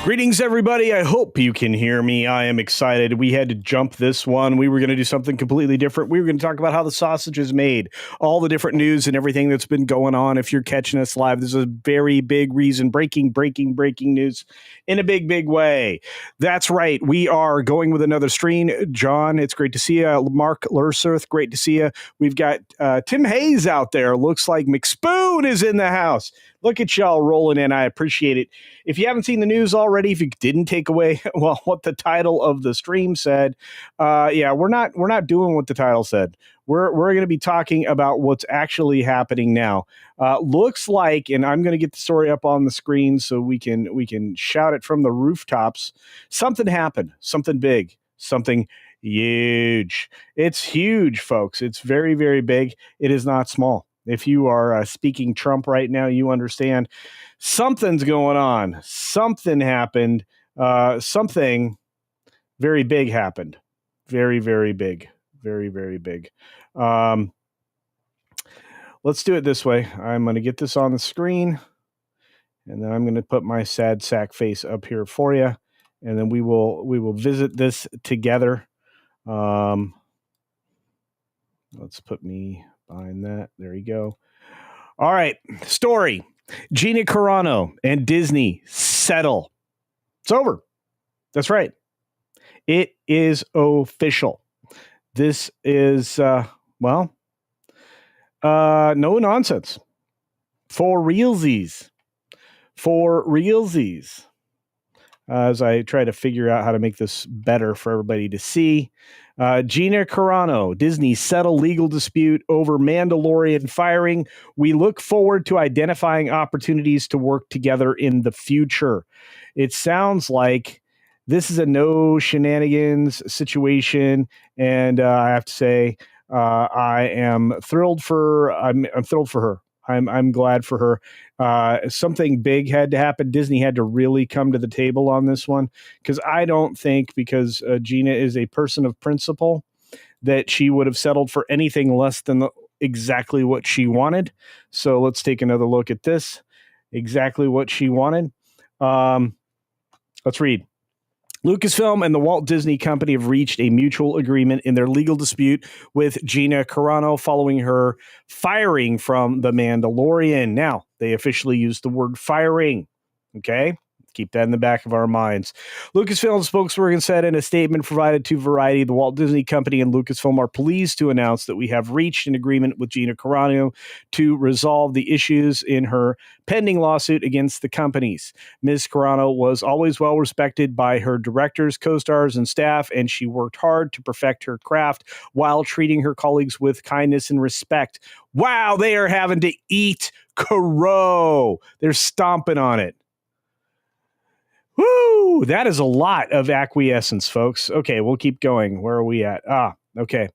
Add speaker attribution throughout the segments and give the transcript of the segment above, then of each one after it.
Speaker 1: Greetings, everybody. I hope you can hear me. I am excited. We had to jump this one. We were going to do something completely different. We were going to talk about how the sausage is made, all the different news and everything that's been going on. If you're catching us live, this is a very big reason. Breaking news in a big way. That's right. We are going with another stream. John, it's great to see you. Mark Lersurth, great to see you. We've got Tim Hayes out there. Looks like McSpoon is in the house. Look at y'all rolling in. I appreciate it. If you haven't seen the news already, if you didn't take away what the title of the stream said, we're not doing what the title said. We're going to be talking about what's actually happening now. Looks like, and I'm going to get the story up on the screen so we can shout it from the rooftops. Something happened. Something big. Something huge. It's huge, folks. It's very, very big. It is not small. If you are speaking Trump right now, you understand something's going on. Something happened. Something very big happened. Very, very big. Very, very big. Let's do it this way. I'm going to get this on the screen, and then I'm going to put my sad sack face up here for you, and then we will visit this together. Let's put me behind that. There you go. All right. Story. Gina Carano and Disney settle. It's over. That's right. It is official. This is, no nonsense. For realsies. As I try to figure out how to make this better for everybody to see. Gina Carano, Disney settle legal dispute over Mandalorian firing. We look forward to identifying opportunities to work together in the future. It sounds like this is a no shenanigans situation, and I have to say, I'm thrilled for her. I'm glad for her. Something big had to happen. Disney had to really come to the table on this one, because I don't think, because Gina is a person of principle, that she would have settled for anything less than exactly what she wanted. So let's take another look at this. Exactly what she wanted. Let's read. Lucasfilm and the Walt Disney Company have reached a mutual agreement in their legal dispute with Gina Carano following her firing from The Mandalorian. Now, they officially used the word firing. Okay? Keep that in the back of our minds. Lucasfilm spokesperson said in a statement provided to Variety, the Walt Disney Company and Lucasfilm are pleased to announce that we have reached an agreement with Gina Carano to resolve the issues in her pending lawsuit against the companies. Ms. Carano was always well respected by her directors, co-stars, and staff, and she worked hard to perfect her craft while treating her colleagues with kindness and respect. Wow, they are having to eat crow. They're stomping on it. Woo! That is a lot of acquiescence, folks. Okay, we'll keep going. Where are we at? Okay.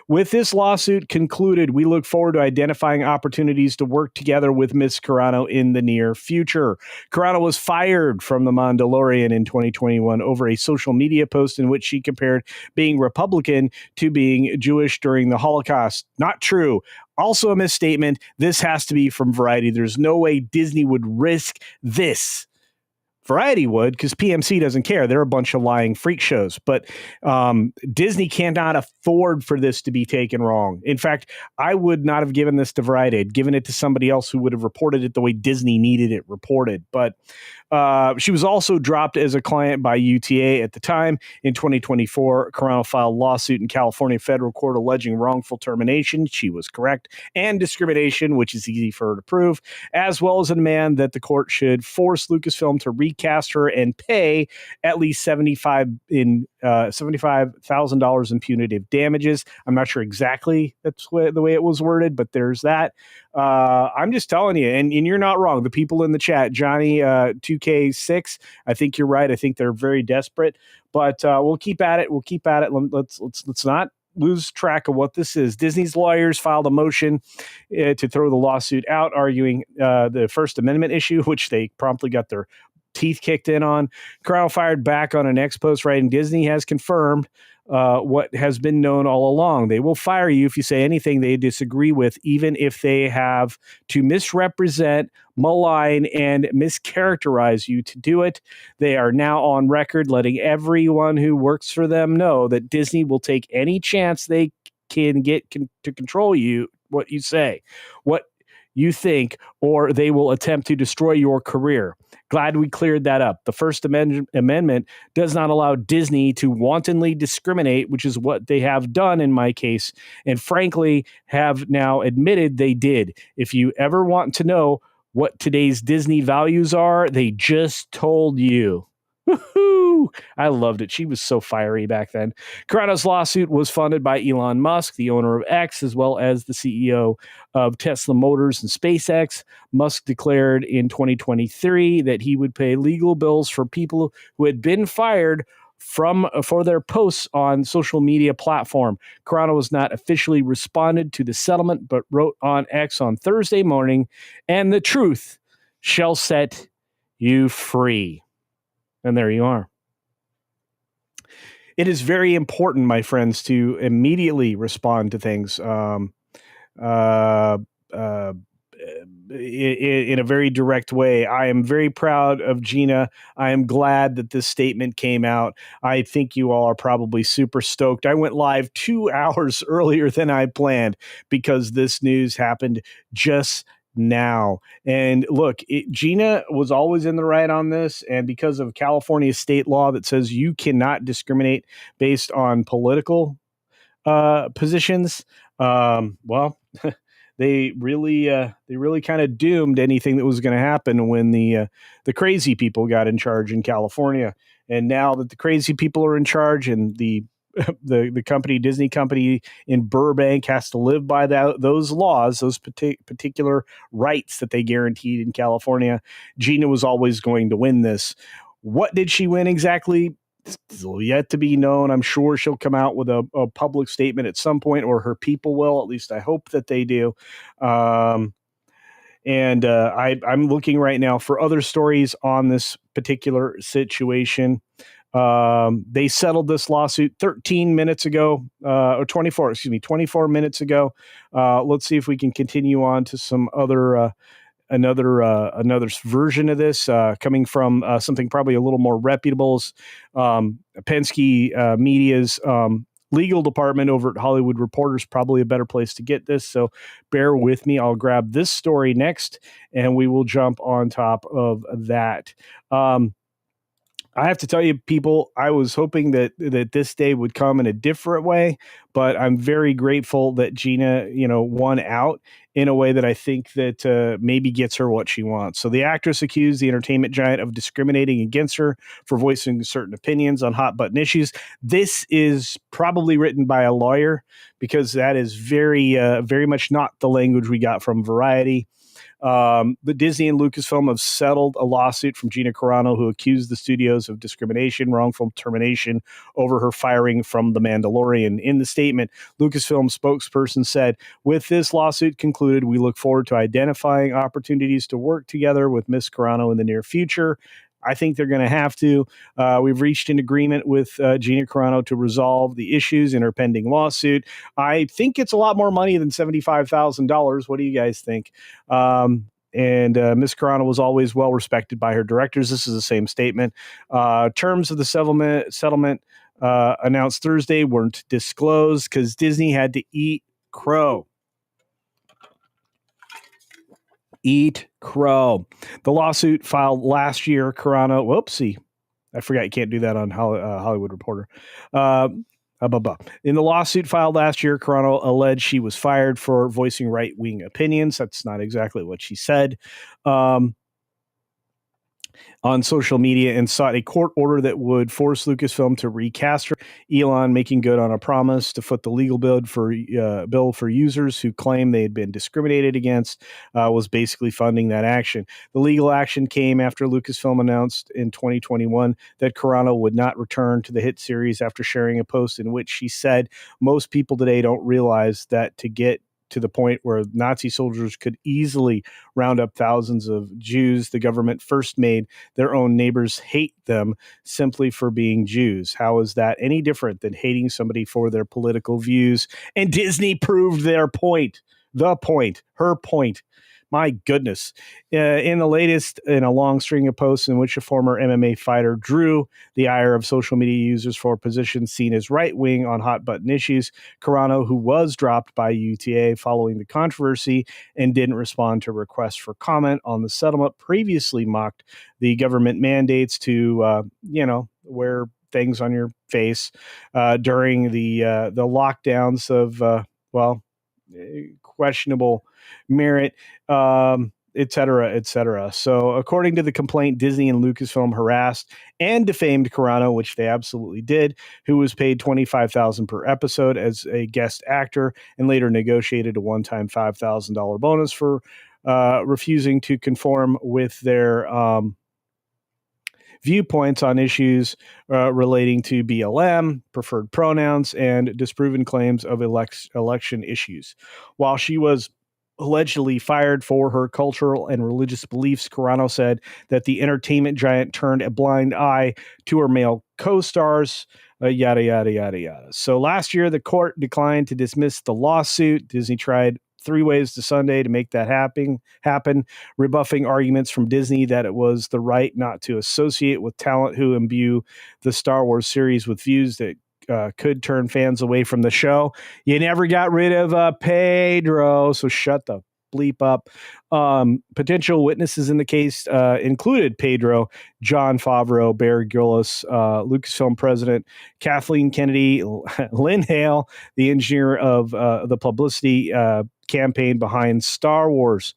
Speaker 1: With this lawsuit concluded, we look forward to identifying opportunities to work together with Ms. Carano in the near future. Carano was fired from The Mandalorian in 2021 over a social media post in which she compared being Republican to being Jewish during the Holocaust. Not true. Also a misstatement. This has to be from Variety. There's no way Disney would risk this. Variety would, because PMC doesn't care. They're a bunch of lying freak shows. But Disney cannot afford for this to be taken wrong. In fact, I would not have given this to Variety. I'd given it to somebody else who would have reported it the way Disney needed it reported. But she was also dropped as a client by UTA at the time. In 2024, Carano filed a lawsuit in California federal court alleging wrongful termination. She was correct. And discrimination, which is easy for her to prove, as well as a demand that the court should force Lucasfilm to recast her and pay at least $75,000 in punitive damages. I'm not sure exactly that's the way it was worded, but there's that. I'm just telling you, and you're not wrong. The people in the chat, Johnny 2K6, I think you're right. I think they're very desperate, but we'll keep at it. Let's not lose track of what this is. Disney's lawyers filed a motion to throw the lawsuit out, arguing the First Amendment issue, which they promptly got their teeth kicked in on. Carano fired back on an X post writing, Disney has confirmed what has been known all along. They will fire you if you say anything they disagree with, even if they have to misrepresent, malign, and mischaracterize you to do it. They are now on record letting everyone who works for them know that Disney will take any chance they can get to control you, what you say, what you think, or they will attempt to destroy your career. Glad we cleared that up. The First Amendment does not allow Disney to wantonly discriminate, which is what they have done in my case, and frankly have now admitted they did. If you ever want to know what today's Disney values are, they just told you. Woohoo! I loved it. She was so fiery back then. Carano's lawsuit was funded by Elon Musk, the owner of X, as well as the CEO of Tesla Motors and SpaceX. Musk declared in 2023 that he would pay legal bills for people who had been fired for their posts on social media platform. Carano has not officially responded to the settlement, but wrote on X on Thursday morning, and the truth shall set you free. And there you are. It is very important, my friends, to immediately respond to things in a very direct way. I am very proud of Gina. I am glad that this statement came out. I think you all are probably super stoked. I went live 2 hours earlier than I planned because this news happened just now. And look, Gina was always in the right on this. And because of California state law that says you cannot discriminate based on political positions, well, they really kind of doomed anything that was going to happen when the crazy people got in charge in California. And now that the crazy people are in charge and the company, Disney company in Burbank, has to live by those laws, those particular rights that they guaranteed in California, Gina was always going to win this. What did she win exactly? Still yet to be known. I'm sure she'll come out with a public statement at some point, or her people will. At least I hope that they do. I'm looking right now for other stories on this particular situation. They settled this lawsuit 13 minutes ago, or 24 minutes ago. Let's see if we can continue on to some other, another version of this, coming from something probably a little more reputable. Penske Media's legal department over at Hollywood Reporter is probably a better place to get this. So bear with me. I'll grab this story next, and we will jump on top of that. I have to tell you, people, I was hoping that this day would come in a different way, but I'm very grateful that Gina, won out in a way that I think that maybe gets her what she wants. So the actress accused the entertainment giant of discriminating against her for voicing certain opinions on hot button issues. This is probably written by a lawyer, because that is very, very much not the language we got from Variety. The Disney and Lucasfilm have settled a lawsuit from Gina Carano, who accused the studios of discrimination, wrongful termination over her firing from The Mandalorian. In the statement, Lucasfilm spokesperson said, "With this lawsuit concluded, we look forward to identifying opportunities to work together with Ms. Carano in the near future." I think they're going to have to. We've reached an agreement with Gina Carano to resolve the issues in her pending lawsuit. I think it's a lot more money than $75,000. What do you guys think? And Ms. Carano was always well respected by her directors. This is the same statement. Terms of the settlement announced Thursday weren't disclosed because Disney had to eat crow. Eat crow. The lawsuit filed last year, Carano, whoopsie, I forgot you can't do that on Hollywood Reporter. In the lawsuit filed last year, Carano alleged she was fired for voicing right-wing opinions. That's not exactly what she said. On social media, and sought a court order that would force Lucasfilm to recast her. Elon making good on a promise to foot the legal bill for users who claim they had been discriminated against, was basically funding that action. The legal action came after Lucasfilm announced in 2021 that Carano would not return to the hit series after sharing a post in which she said, "Most people today don't realize that to get to the point where Nazi soldiers could easily round up thousands of Jews, the government first made their own neighbors hate them simply for being Jews. How is that any different than hating somebody for their political views? And Disney proved their point, her point. My goodness. In the latest, in a long string of posts in which a former MMA fighter drew the ire of social media users for positions seen as right-wing on hot-button issues, Carano, who was dropped by UTA following the controversy and didn't respond to requests for comment on the settlement, previously mocked the government mandates to, wear things on your face during the lockdowns of, questionable merit, et cetera, et cetera. So according to the complaint, Disney and Lucasfilm harassed and defamed Carano, which they absolutely did, who was paid $25,000 per episode as a guest actor and later negotiated a one-time $5,000 bonus for refusing to conform with their viewpoints on issues relating to BLM, preferred pronouns, and disproven claims of election issues. While she was allegedly fired for her cultural and religious beliefs, Carano said that the entertainment giant turned a blind eye to her male co-stars, yada, yada, yada, yada. So last year, the court declined to dismiss the lawsuit. Disney tried 3 ways to Sunday to make that happen, rebuffing arguments from Disney that it was the right not to associate with talent who imbue the Star Wars series with views that could turn fans away from the show. You never got rid of Pedro, so shut the bleep up. Potential witnesses in the case included Pedro, Jon Favreau, Bear Grylls, Lucasfilm president Kathleen Kennedy, Lynn Hale, the engineer of the publicity campaign behind Star Wars.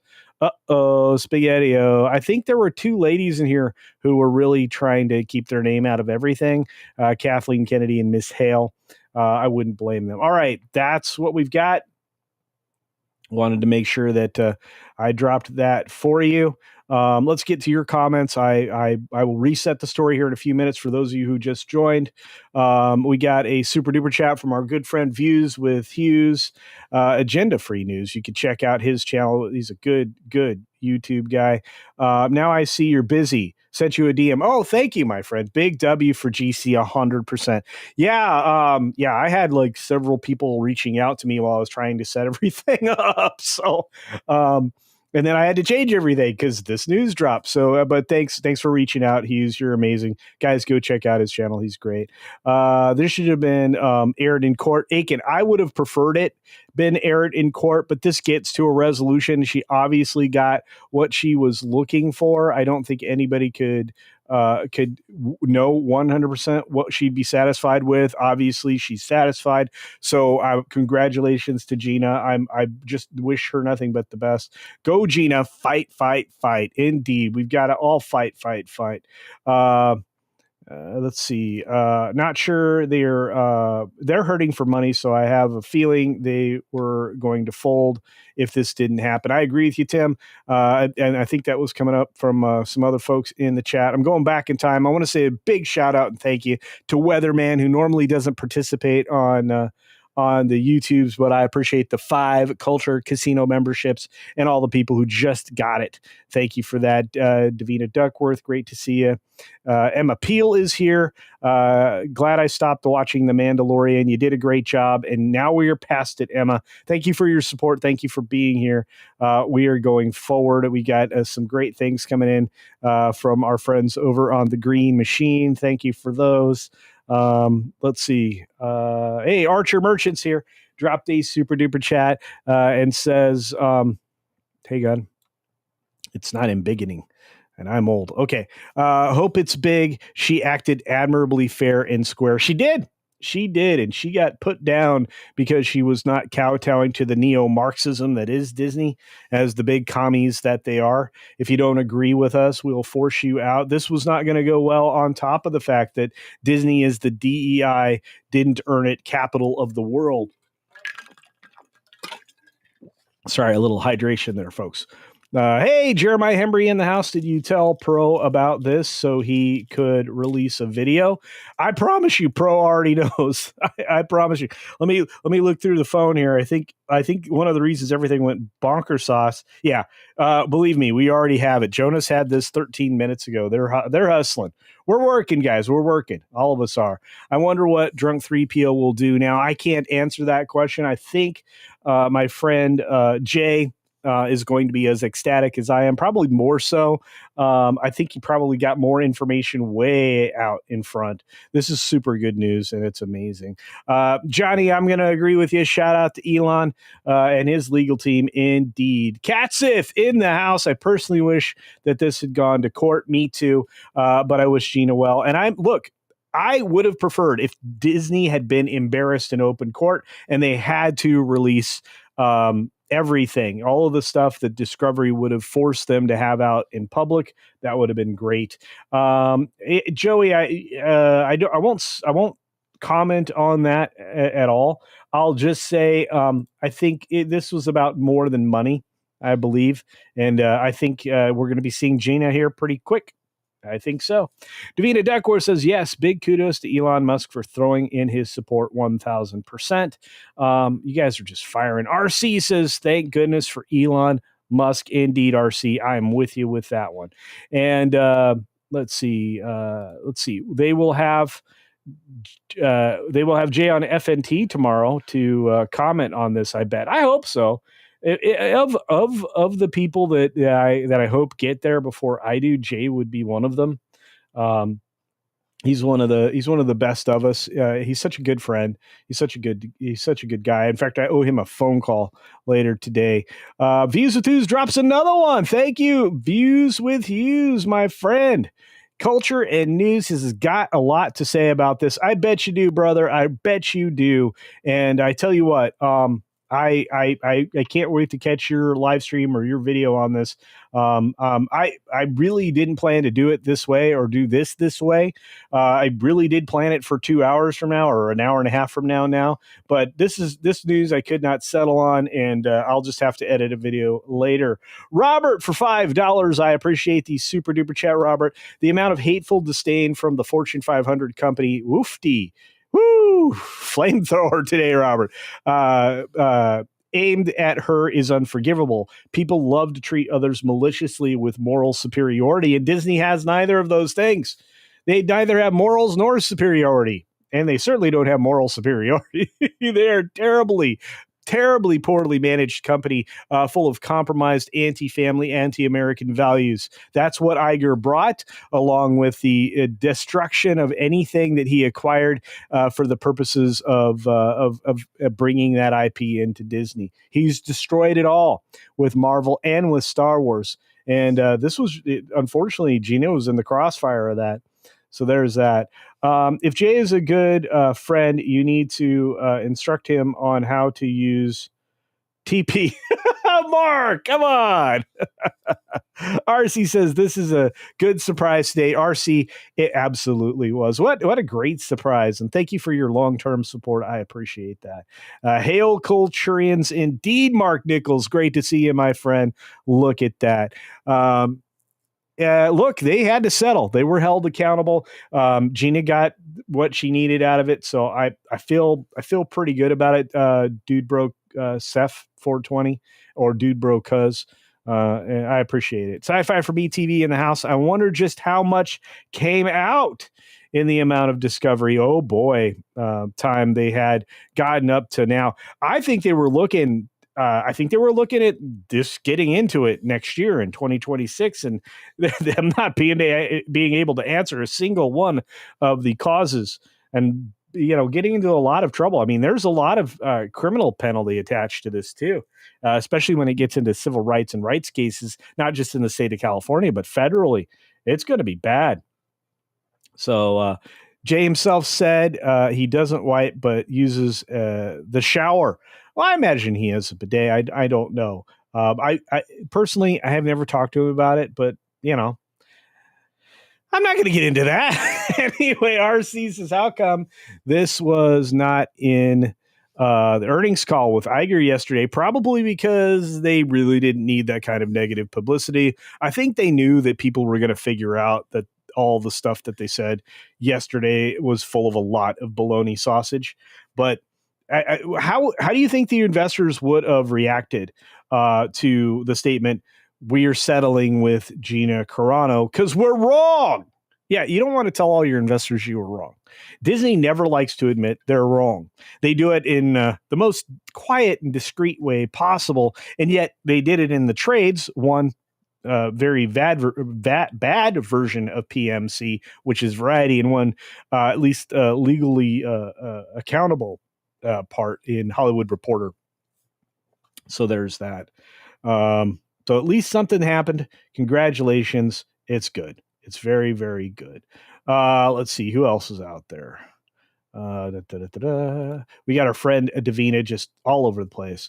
Speaker 1: Spaghetti-O. I think there were 2 ladies in here who were really trying to keep their name out of everything, Kathleen Kennedy and Miss Hale. I wouldn't blame them. All right, that's what we've got. Wanted to make sure that I dropped that for you. Let's get to your comments. I will reset the story here in a few minutes for those of you who just joined. We got a super duper chat from our good friend Views with Hughes, Agenda Free News. You can check out his channel. He's a good YouTube guy. Now I see you're busy. Sent you a DM. Oh, thank you, my friend. Big W for GC 100%. Yeah. I had like several people reaching out to me while I was trying to set everything up. So, and then I had to change everything because this news dropped. So, but thanks for reaching out. You're amazing. Guys, go check out his channel. He's great. This should have been aired in court. Aiken, I would have preferred it been aired in court, but this gets to a resolution. She obviously got what she was looking for. I don't think anybody could know 100% what she'd be satisfied with. Obviously, she's satisfied. So congratulations to Gina. I just wish her nothing but the best. Go, Gina. Fight, fight, fight. Indeed. We've got to all fight, fight, fight. Let's see. Not sure they're hurting for money, so I have a feeling they were going to fold if this didn't happen. I agree with you, Tim, and I think that was coming up from some other folks in the chat. I'm going back in time. I want to say a big shout out and thank you to Weatherman, who normally doesn't participate on the YouTubes, but I appreciate the 5 Culture Casino memberships and all the people who just got it. Thank you for that. Davina Duckworth, great to see you. Emma Peel is here. Glad I stopped watching The Mandalorian. You did a great job, and now we are past it, Emma. Thank you for your support. Thank you for being here. We are going forward. We got some great things coming in from our friends over on the Green Machine. Thank you for those. Let's see. Hey, Archer Merchants here. Dropped a super duper chat and says, hey, God, it's not embiggening. And I'm old. Okay. Hope it's big. She acted admirably fair and square. She did. And she got put down because she was not kowtowing to the neo-Marxism that is Disney, as the big commies that they are. If you don't agree with us, we'll force you out. This was not going to go well, on top of the fact that Disney is the DEI, didn't earn it, capital of the world. Sorry, a little hydration there, folks. Hey, Jeremiah Hembry in the house. Did you tell Pro about this so he could release a video? I promise you, Pro already knows. I promise you. Let me look through the phone here. I think one of the reasons everything went bonker sauce. Yeah, believe me, we already have it. Jonas had this 13 minutes ago. They're hustling. We're working, guys. We're working. All of us are. I wonder what Drunk 3PO will do now. I can't answer that question. I think my friend Jay is going to be as ecstatic as I am, probably more so. I think he probably got more information way out in front. This is super good news, and it's amazing. Johnny, I'm going to agree with you. Shout out to Elon and his legal team, indeed. Katsif in the house. I personally wish that this had gone to court. Me too, but I wish Gina well. And I would have preferred if Disney had been embarrassed in open court and they had to release everything, all of the stuff that Discovery would have forced them to have out in public. That would have been great. Joey, I won't comment on that at all. I'll just say I think this was about more than money, I believe, and I think we're going to be seeing Gina here pretty quick. I think so. Davina Duckworth says, yes, big kudos to Elon Musk for throwing in his support 1,000%. You guys are just firing. RC says, thank goodness for Elon Musk. Indeed, RC. I'm with you with that one. And let's see. They will have Jay on FNT tomorrow to comment on this. I bet. I hope so. Of the people that I hope get there before I do, Jay would be one of them. He's one of the best of us. He's such a good friend. He's such a good guy. In fact, I owe him a phone call later today. Views with Hughes drops another one. Thank you, Views with Hughes, my friend. Culture and News has got a lot to say about this. I bet you do, brother. I bet you do. And I tell you what, I can't wait to catch your live stream or your video on this. I really didn't plan to do it this way or do this way. I really did plan it for 2 hours from now or an hour and a half from now. But this news I could not settle on, and I'll just have to edit a video later. Robert for $5. I appreciate the super duper chat, Robert. The amount of hateful disdain from the Fortune 500 company, woofty. Woo! Flamethrower today, Robert. Aimed at her is unforgivable. People love to treat others maliciously with moral superiority, and Disney has neither of those things. They neither have morals nor superiority, and they certainly don't have moral superiority. They are terribly poorly managed company full of compromised anti-family, anti-American values. That's what Iger brought, along with the destruction of anything that he acquired for the purposes of bringing that IP into Disney. He's destroyed it all with Marvel and with Star Wars. And this was, unfortunately, Gina was in the crossfire of that. So there's that. If Jay is a good friend, you need to instruct him on how to use TP. Mark, come on. RC says this is a good surprise today. RC, it absolutely was. What a great surprise. And thank you for your long-term support. I appreciate that. Hail Culturians, indeed, Mark Nichols. Great to see you, my friend. Look at that. Look, they had to settle. They were held accountable. Gina got what she needed out of it, so I feel pretty good about it. Dude bro, Seth 420 or Dude bro Cuz. And I appreciate it. Sci-fi for BTV in the house. I wonder just how much came out in the amount of Discovery. Oh boy, time they had gotten up to now. I think they were looking at this getting into it next year in 2026, and them not being able to answer a single one of the causes, and getting into a lot of trouble. I mean, there's a lot of criminal penalty attached to this too, especially when it gets into civil rights and rights cases, not just in the state of California, but federally. It's going to be bad. So Jay himself said he doesn't wipe, but uses the shower. Well, I imagine he has a bidet. I don't know. I personally, I have never talked to him about it, but I'm not going to get into that. Anyway, RC says, how come this was not in the earnings call with Iger yesterday, probably because they really didn't need that kind of negative publicity. I think they knew that people were going to figure out that all the stuff that they said yesterday was full of a lot of baloney sausage. But how do you think the investors would have reacted to the statement, "We are settling with Gina Carano because we're wrong"? Yeah, you don't want to tell all your investors you were wrong. Disney never likes to admit they're wrong. They do it in the most quiet and discreet way possible, and yet they did it in the trades. One very bad version of PMC, which is Variety, and one at least legally accountable part in Hollywood Reporter. So there's that. So at least something happened. Congratulations. It's good. It's very, very good. Let's see who else is out there. We got our friend Davina just all over the place.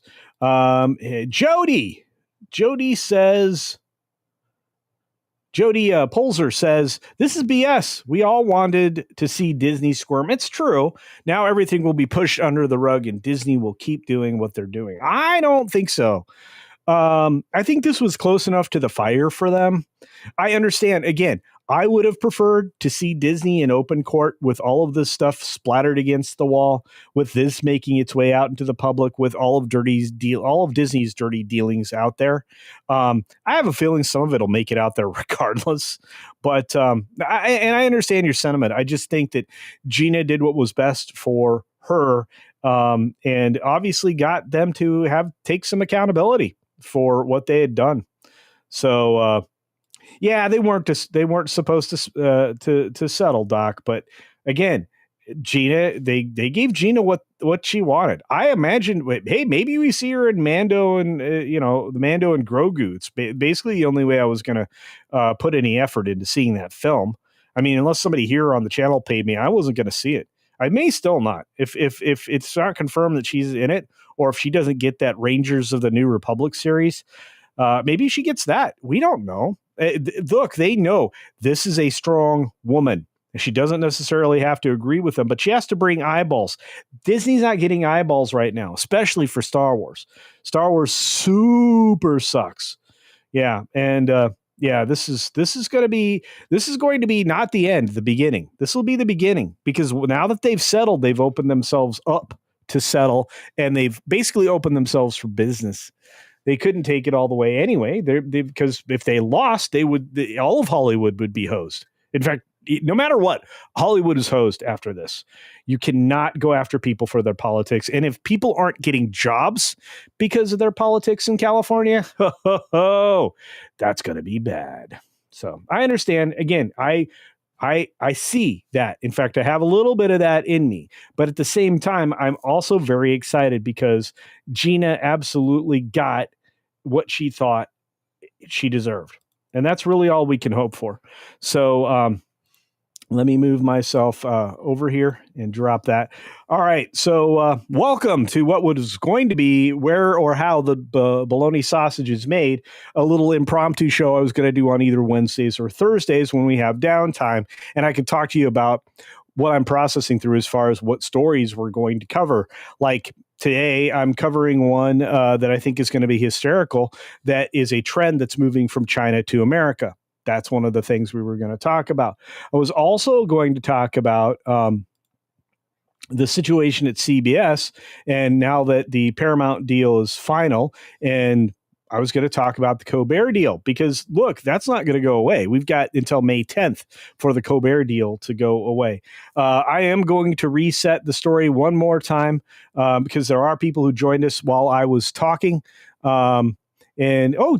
Speaker 1: Jody says, Jody Polzer says, this is BS. We all wanted to see Disney squirm. It's true. Now everything will be pushed under the rug and Disney will keep doing what they're doing. I don't think so. I think this was close enough to the fire for them. I understand. Again, I would have preferred to see Disney in open court with all of this stuff splattered against the wall, with this making its way out into the public, with all of Disney's dirty dealings out there. I have a feeling some of it will make it out there regardless. But I understand your sentiment. I just think that Gina did what was best for her, and obviously got them to take some accountability for what they had done. So yeah, they weren't supposed to settle, Doc. But again, Gina, they gave Gina what she wanted. I imagine, hey, maybe we see her in Mando and the Mando and Grogu. It's basically the only way I was going to put any effort into seeing that film. I mean, unless somebody here on the channel paid me, I wasn't going to see it. I may still not. If it's not confirmed that she's in it, or if she doesn't get that Rangers of the New Republic series, maybe she gets that. We don't know. Look, they know this is a strong woman. She doesn't necessarily have to agree with them, but she has to bring eyeballs. Disney's not getting eyeballs right now, especially for Star Wars. Star Wars super sucks. Yeah, and this is going to be not the end, the beginning. This will be the beginning, because now that they've settled, they've opened themselves up to settle, and they've basically opened themselves for business. They couldn't take it all the way anyway, because if they lost, all of Hollywood would be hosed. In fact, no matter what, Hollywood is hosed after this. You cannot go after people for their politics. And if people aren't getting jobs because of their politics in California, that's going to be bad. So I understand. Again, I see that. In fact, I have a little bit of that in me. But at the same time, I'm also very excited because Gina absolutely got what she thought she deserved. And that's really all we can hope for. So let me move myself over here and drop that. All right. So welcome to what was going to be Where or How the Baloney Sausage is Made, a little impromptu show I was going to do on either Wednesdays or Thursdays when we have downtime. And I could talk to you about what I'm processing through as far as what stories we're going to cover. Like today, I'm covering one that I think is going to be hysterical. That is a trend that's moving from China to America. That's one of the things we were going to talk about. I was also going to talk about the situation at CBS, and now that the Paramount deal is final, and I was going to talk about the Colbert deal, because look, that's not going to go away. We've got until May 10th for the Colbert deal to go away. I am going to reset the story one more time because there are people who joined us while I was talking. And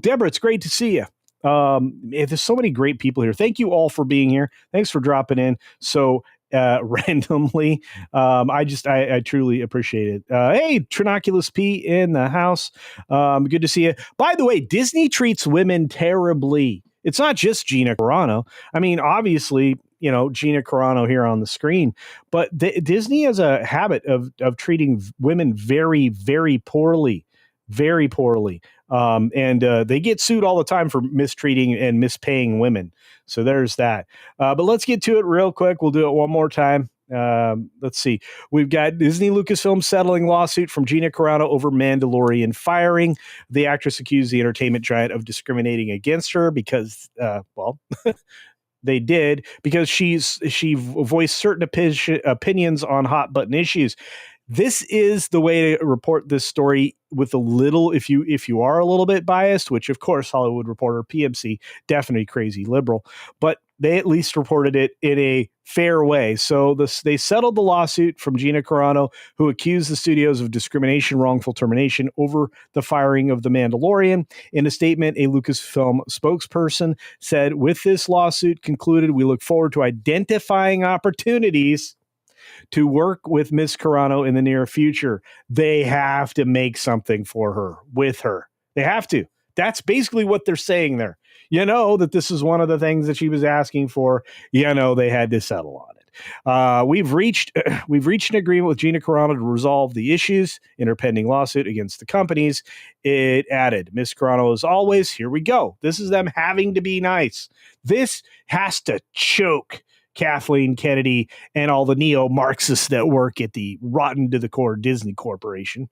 Speaker 1: Deborah, it's great to see you. There's so many great people here. Thank you all for being here. Thanks for dropping in so randomly. I truly appreciate it. Hey, Trinoculus P in the house. Good to see you. By the way, Disney treats women terribly. It's not just Gina Carano. I mean, obviously, Gina Carano here on the screen, but Disney has a habit of treating women very, very poorly. Very poorly. And they get sued all the time for mistreating and mispaying women. So there's that. But let's get to it real quick. We'll do it one more time. Let's see. We've got Disney Lucasfilm settling lawsuit from Gina Carano over Mandalorian firing. The actress accused the entertainment giant of discriminating against her because, they did, because she voiced certain opinions on hot button issues. This is the way to report this story with a little, if you are a little bit biased, which of course Hollywood Reporter, PMC, definitely crazy liberal, but they at least reported it in a fair way. So they settled the lawsuit from Gina Carano, who accused the studios of discrimination, wrongful termination over the firing of The Mandalorian. In a statement, a Lucasfilm spokesperson said, "With this lawsuit concluded, we look forward to identifying opportunities to work with Miss Carano in the near future." They have to make something for her, with her. They have to. That's basically what they're saying there. That this is one of the things that she was asking for. They had to settle on it. We've reached an agreement with Gina Carano to resolve the issues in her pending lawsuit against the companies. It added, Miss Carano, as always, here we go. This is them having to be nice. This has to choke Kathleen Kennedy and all the neo-Marxists that work at the rotten to the core Disney Corporation.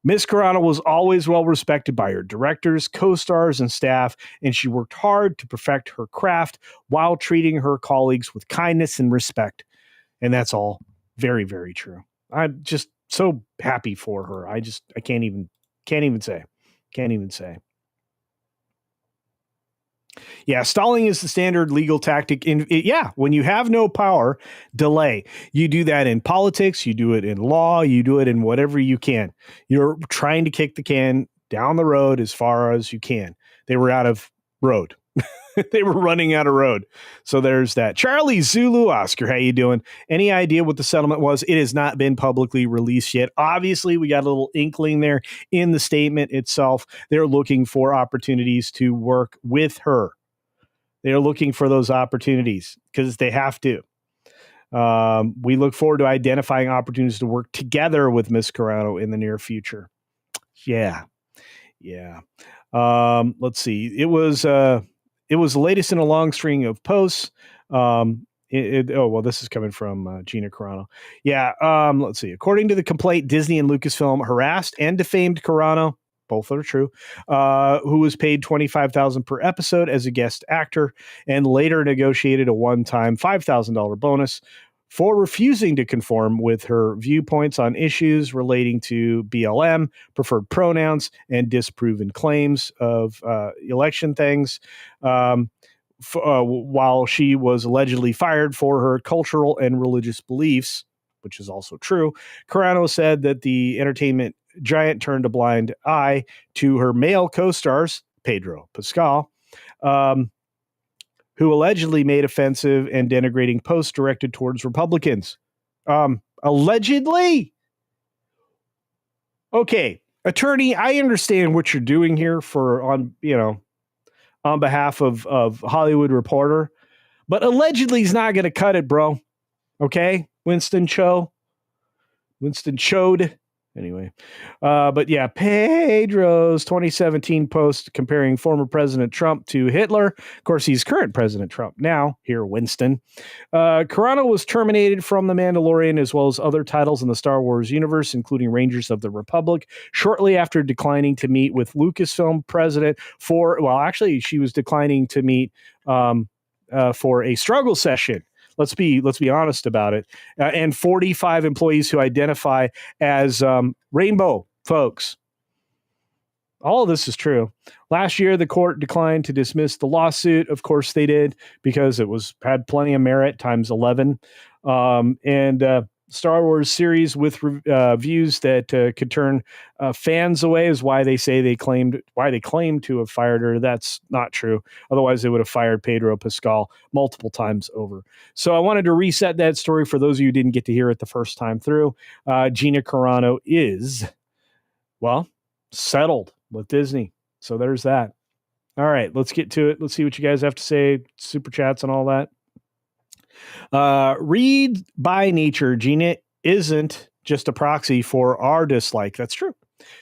Speaker 1: Miss Carano was always well respected by her directors, co-stars, and staff, and she worked hard to perfect her craft while treating her colleagues with kindness and respect. And that's all very, very true. I'm just so happy for her. I can't even say. Yeah, stalling is the standard legal tactic. When you have no power, delay. You do that in politics, you do it in law, you do it in whatever you can. You're trying to kick the can down the road as far as you can. They were out of road. They were running out of road. So there's that. Charlie Zulu Oscar, how you doing? Any idea what the settlement was? It has not been publicly released yet. Obviously, we got a little inkling there in the statement itself. They're looking for opportunities to work with her. They're looking for those opportunities because they have to. We look forward to identifying opportunities to work together with Miss Carano in the near future. Yeah. Let's see. It was the latest in a long string of posts. This is coming from Gina Carano. Yeah. Let's see. According to the complaint, Disney and Lucasfilm harassed and defamed Carano. Both are true. Who was paid $25,000 per episode as a guest actor, and later negotiated a one-time $5,000 bonus for refusing to conform with her viewpoints on issues relating to BLM, preferred pronouns, and disproven claims of election things. While she was allegedly fired for her cultural and religious beliefs, which is also true, Carano said that the entertainment giant turned a blind eye to her male co-stars, Pedro Pascal, who allegedly made offensive and denigrating posts directed towards Republicans. Allegedly? Okay, attorney, I understand what you're doing here on behalf of Hollywood Reporter, but allegedly is not going to cut it, bro. Okay, Winston Chode. Anyway, but yeah, Pedro's 2017 post comparing former President Trump to Hitler. Of course, he's current President Trump now. Here, Winston. Carano was terminated from The Mandalorian as well as other titles in the Star Wars universe, including Rangers of the Republic, shortly after declining to meet with Lucasfilm president she was declining to meet for a struggle session. Let's be honest about it. And 45 employees who identify as rainbow folks. All of this is true. Last year, the court declined to dismiss the lawsuit. Of course, they did, because it had plenty of merit times 11. Star Wars series with views that could turn fans away is why they claim to have fired her. That's not true. Otherwise, they would have fired Pedro Pascal multiple times over. So I wanted to reset that story for those of you who didn't get to hear it the first time through. Gina Carano is, settled with Disney. So there's that. All right, let's get to it. Let's see what you guys have to say. Super chats and all that. Read by nature, Gina isn't just a proxy for our dislike. That's true.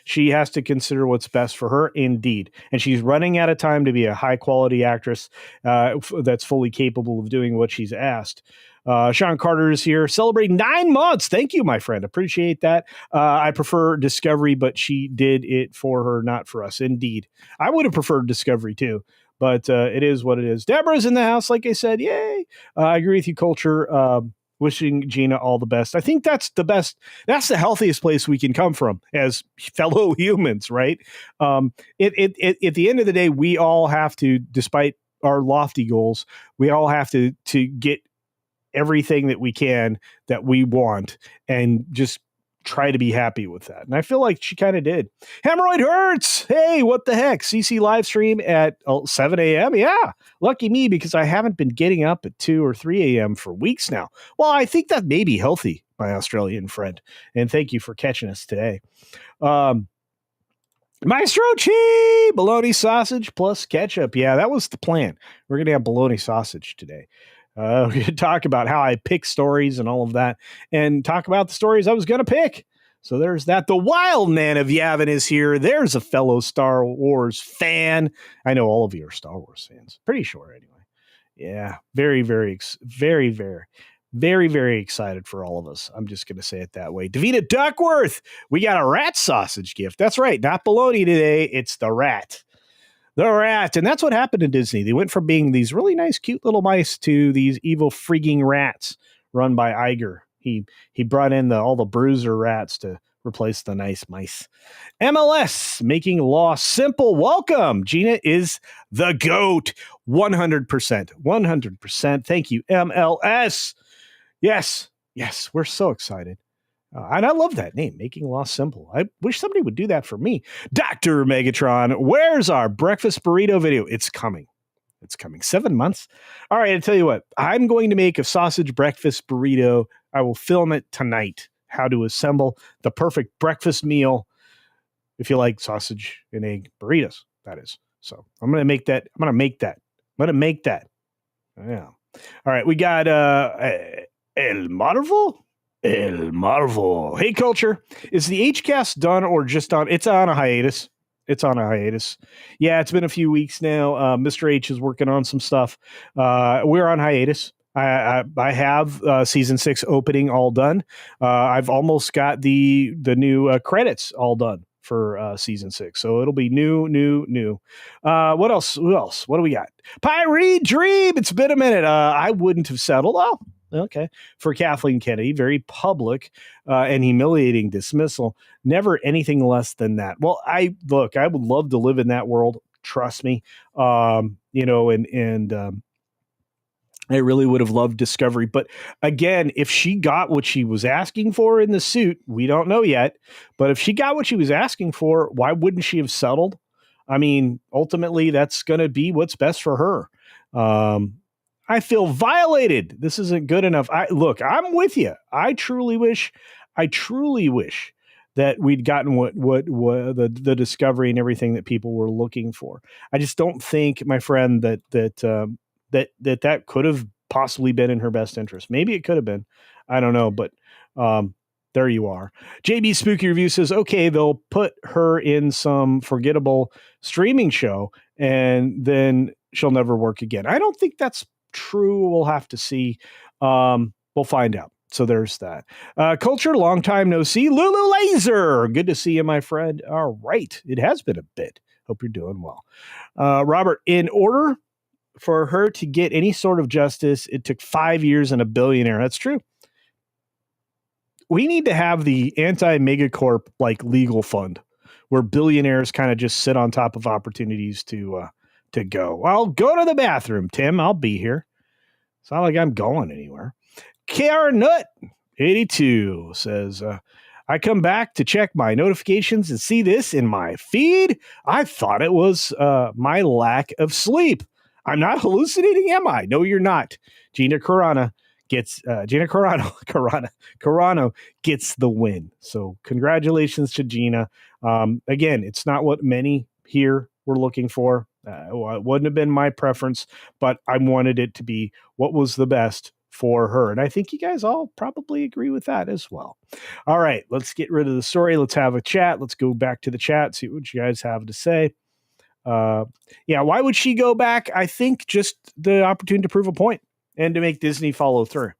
Speaker 1: She has to consider what's best for her, indeed. And she's running out of time to be a high quality actress that's fully capable of doing what she's asked. Sean Carter is here celebrating 9 months. Thank you, my friend. Appreciate that. I prefer Discovery, but she did it for her, not for us. Indeed. I would have preferred Discovery too, but it is what it is. Deborah's in the house. Like I said, yay. I agree with you, Culture. Wishing Gina all the best. I think that's the best. That's the healthiest place we can come from as fellow humans, right? At the end of the day, we all have to, despite our lofty goals, we all have to get everything that we can that we want and just try to be happy with that. And I feel like she kind of did. Hemorrhoid hurts. Hey, what the heck? CC live stream at 7 a.m. Yeah. Lucky me, because I haven't been getting up at 2 or 3 a.m. for weeks now. Well, I think that may be healthy, my Australian friend. And thank you for catching us today. Maestro Chi, bologna sausage plus ketchup. Yeah, that was the plan. We're going to have bologna sausage today. We're going to talk about how I pick stories and all of that, and talk about the stories I was going to pick. So there's that. The wild man of Yavin is here. There's a fellow Star Wars fan. I know all of you are Star Wars fans. Pretty sure, anyway. Yeah, very, very excited for all of us. I'm just going to say it that way. Davina Duckworth, we got a rat sausage gift. That's right. Not bologna today. It's the rat. The rat. And that's what happened to Disney. They went from being these really nice, cute little mice to these evil freaking rats run by Iger. He brought in all the bruiser rats to replace the nice mice. MLS, making law simple. Welcome. Gina is the GOAT. 100%. 100%. Thank you, MLS. Yes. We're so excited. And I love that name, Making Law Simple. I wish somebody would do that for me. Dr. Megatron, where's our breakfast burrito video? It's coming. 7 months. All right, I tell you what, I'm going to make a sausage breakfast burrito. I will film it tonight, how to assemble the perfect breakfast meal. If you like sausage and egg burritos, that is. So I'm going to make that. Yeah. All right, we got El Marvel. Hey, Culture. Is the HCast done or just on? It's on a hiatus. Yeah, it's been a few weeks now. Mr. H is working on some stuff. We're on hiatus. I have season 6 opening all done. I've almost got the new credits all done for season 6. So it'll be new. What else? Who else? What do we got? Pyre Dream. It's been a minute. I wouldn't have settled. Oh, okay. For Kathleen Kennedy, very public and humiliating dismissal. Never anything less than that. Well, I would love to live in that world. Trust me. I really would have loved Discovery. But again, if she got what she was asking for in the suit, we don't know yet. But if she got what she was asking for, why wouldn't she have settled? I mean, ultimately, that's going to be what's best for her. I feel violated. This isn't good enough. I'm with you. I truly wish that we'd gotten what the Discovery and everything that people were looking for. I just don't think, my friend, that could have possibly been in her best interest. Maybe it could have been. I don't know, but there you are. JB Spooky Review says, okay, they'll put her in some forgettable streaming show and then she'll never work again. I don't think that's true. We'll have to see. We'll find out. So there's that. Culture, long time no see. Lulu Laser, good to see you, my friend. All right. It has been a bit. Hope you're doing well. Robert, in order for her to get any sort of justice, it took 5 years and a billionaire. That's true. We need to have the anti-megacorp legal fund where billionaires kind of just sit on top of opportunities to go. I'll go to the bathroom, Tim. I'll be here. It's not like I'm going anywhere. KR Nut 82 says, I come back to check my notifications and see this in my feed. I thought it was my lack of sleep. I'm not hallucinating, am I? No, you're not. Gina Carano gets the win. So congratulations to Gina. Again, it's not what many here were looking for. It wouldn't have been my preference, but I wanted it to be what was the best for her. And I think you guys all probably agree with that as well. All right, let's get rid of the story. Let's have a chat. Let's go back to the chat, see what you guys have to say. Why would she go back? I think just the opportunity to prove a point and to make Disney follow through.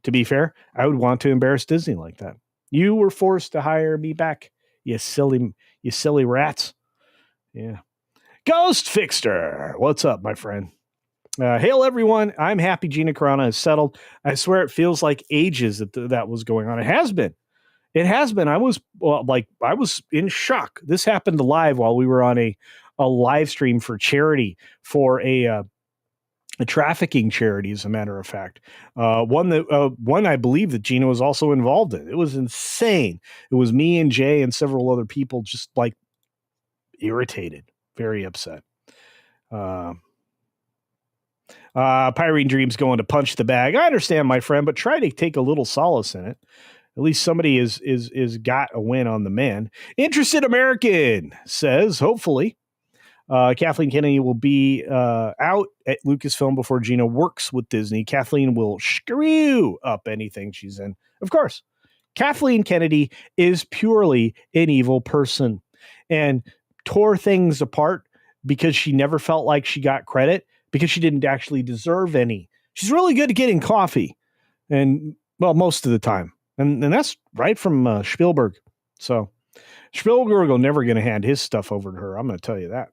Speaker 1: To be fair, I would want to embarrass Disney like that. You were forced to hire me back, you silly rats. Yeah. Ghost Fixter, what's up, my friend? Hail, everyone. I'm happy Gina Carano has settled. I swear it feels like ages that was going on. It has been. It has been. I was in shock. This happened live while we were on a live stream for charity for a trafficking charity, as a matter of fact. One I believe that Gina was also involved in. It was insane. It was me and Jay and several other people just like irritated, very upset. Pyrene Dreams going to punch the bag. I understand, my friend, but try to take a little solace in it. At least somebody is got a win on the man. Interested American says, hopefully, Kathleen Kennedy will be out at Lucasfilm before Gina works with Disney. Kathleen will screw up anything she's in. Of course, Kathleen Kennedy is purely an evil person and tore things apart because she never felt like she got credit because she didn't actually deserve any. She's really good at getting coffee, and well, most of the time. And that's right from Spielberg. So Spielberg will never going to hand his stuff over to her. I'm going to tell you that.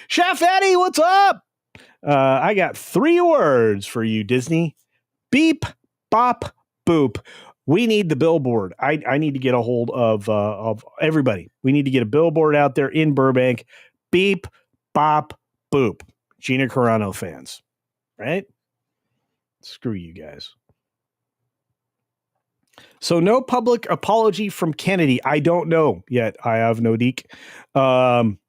Speaker 1: Chef Eddie, what's up? I got 3 words for you, Disney. Beep, bop, boop. We need the billboard. I need to get a hold of everybody. We need to get a billboard out there in Burbank. Beep, bop, boop. Gina Carano fans, right? Screw you guys. So no public apology from Kennedy. I don't know yet. I have no deek. We don't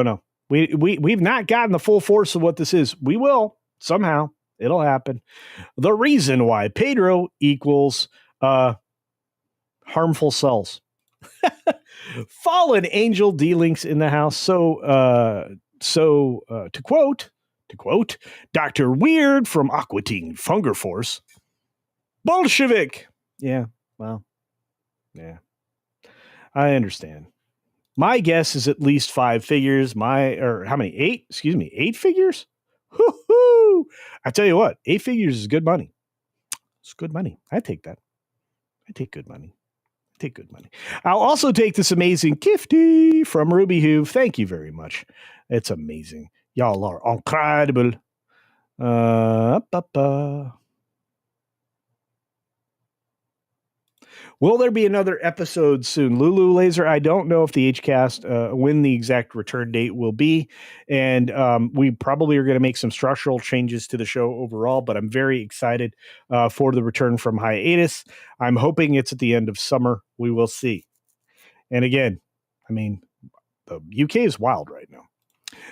Speaker 1: know. We've not gotten the full force of what this is. We will somehow. It'll happen. The reason why Pedro equals harmful cells. Fallen angel D-Links in the house. So to quote Dr. Weird from Aquatine Funger Force. Bolshevik. Yeah, well, yeah. I understand. My guess is at least 5 figures. How many? 8? Excuse me, 8 figures? Woo-hoo! I tell you what, 8 figures is good money. It's good money. I take that. I take good money. I'll also take this amazing gifty from Ruby Hoove. Thank you very much. It's amazing. Y'all are incredible. Will there be another episode soon? Lulu Laser, I don't know if the HCast, when the exact return date will be. And we probably are going to make some structural changes to the show overall, but I'm very excited for the return from hiatus. I'm hoping it's at the end of summer. We will see. And again, I mean, the UK is wild right now.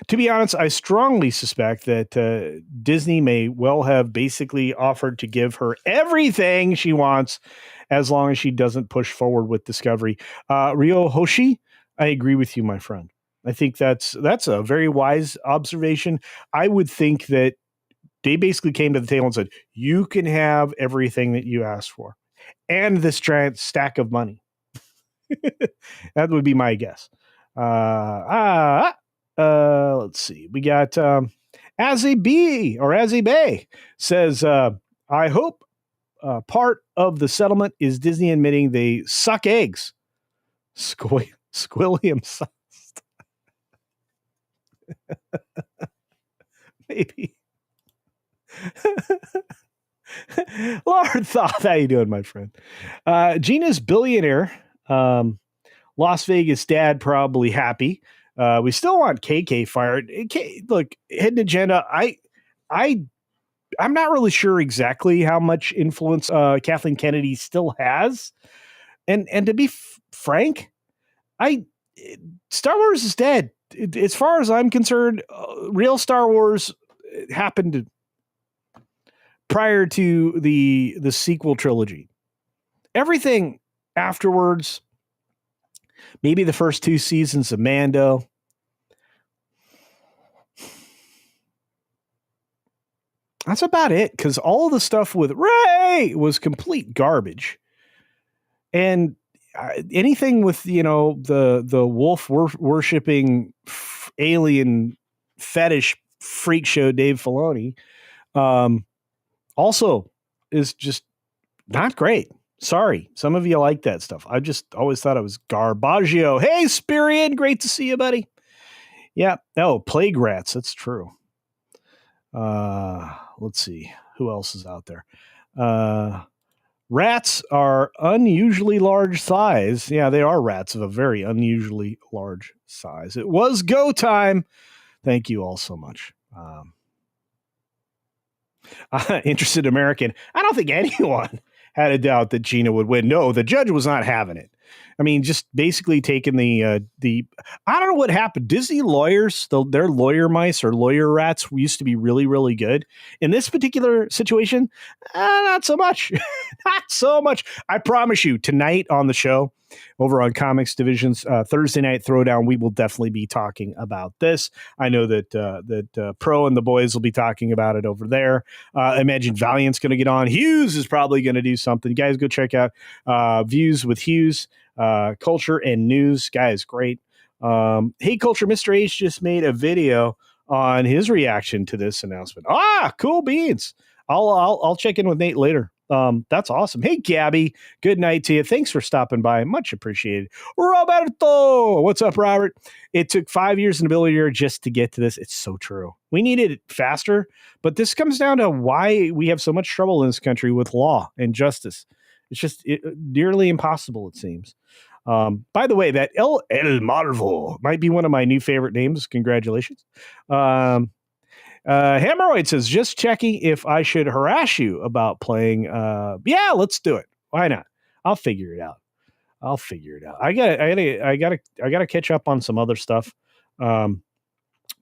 Speaker 1: To be honest, I strongly suspect that Disney may well have basically offered to give her everything she wants as long as she doesn't push forward with Discovery. Ryo Hoshi, I agree with you, my friend. I think that's a very wise observation. I would think that they basically came to the table and said, you can have everything that you asked for and this giant stack of money. That would be my guess. Let's see. We got Azzy B or Azzy Bay says, I hope part of the settlement is Disney admitting they suck eggs. Squilliam sauce. Maybe. Lord Thoth, how you doing, my friend? Gina's billionaire. Las Vegas dad probably happy. We still want KK fired. Look, hidden agenda. I'm not really sure exactly how much influence Kathleen Kennedy still has, and to be frank, Star Wars is dead. As far as I'm concerned, real Star Wars happened prior to the sequel trilogy. Everything afterwards, maybe the first 2 seasons of Mando, that's about it, because all the stuff with Rey was complete garbage. And anything with, the wolf worshipping alien fetish freak show Dave Filoni, also is just not great. Sorry. Some of you like that stuff. I just always thought it was garbaggio. Hey, Spirian. Great to see you, buddy. Yeah. Oh, plague rats. That's true. Let's see. Who else is out there? Rats are unusually large size. Yeah, they are rats of a very unusually large size. It was go time. Thank you all so much. Interested American. I don't think anyone had a doubt that Gina would win. No, the judge was not having it. I mean, just basically taking the I don't know what happened. Disney lawyers, their lawyer mice or lawyer rats used to be really, really good. In this particular situation, not so much. Not so much. I promise you, tonight on the show, over on Comics Division's Thursday Night Throwdown, we will definitely be talking about this. I know that Pro and the boys will be talking about it over there. I imagine Valiant's going to get on. Hughes is probably going to do something. You guys go check out Views with Hughes, Culture and News. Guys, great. Hey, Culture, Mr. H just made a video on his reaction to this announcement. Cool beans. I'll check in with Nate later. That's awesome. Hey, Gabby, good night to you. Thanks for stopping by. Much appreciated. Roberto, what's up, Robert? It took 5 years and a billion just to get to this. It's so true. We needed it faster, but this comes down to why we have so much trouble in this country with law and justice. It's just nearly impossible, it seems. By the way, that El Marvel might be one of my new favorite names. Congratulations. Hemorrhoid says, just checking if I should harass you about playing. Yeah, let's do it. Why not? I'll figure it out. I gotta catch up on some other stuff.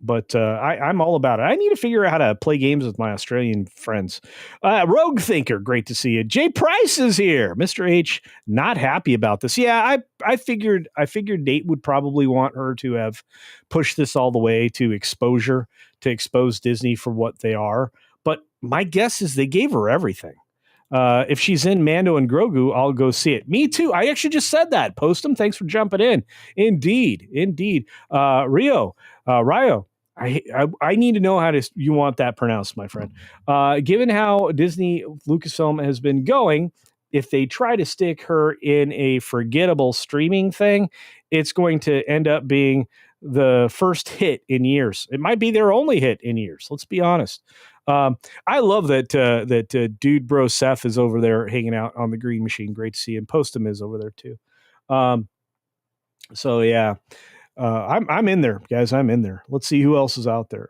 Speaker 1: But I'm all about it. I need to figure out how to play games with my Australian friends. Rogue Thinker, great to see you. Jay Price is here. Mr. H, not happy about this. Yeah, I figured Nate would probably want her to have pushed this all the way to exposure, to expose Disney for what they are. But my guess is they gave her everything. If she's in Mando and Grogu, I'll go see it. Me too. I actually just said that. Post them. Thanks for jumping in. Indeed. Rio, I need to know how you want that pronounced, my friend. Given how Disney Lucasfilm has been going, if they try to stick her in a forgettable streaming thing, it's going to end up being the first hit in years. It might be their only hit in years. Let's be honest. I love that dude bro Seth is over there hanging out on the green machine. Great to see him. Postum is over there too. So yeah, I'm in there, guys. I'm in there. Let's see who else is out there.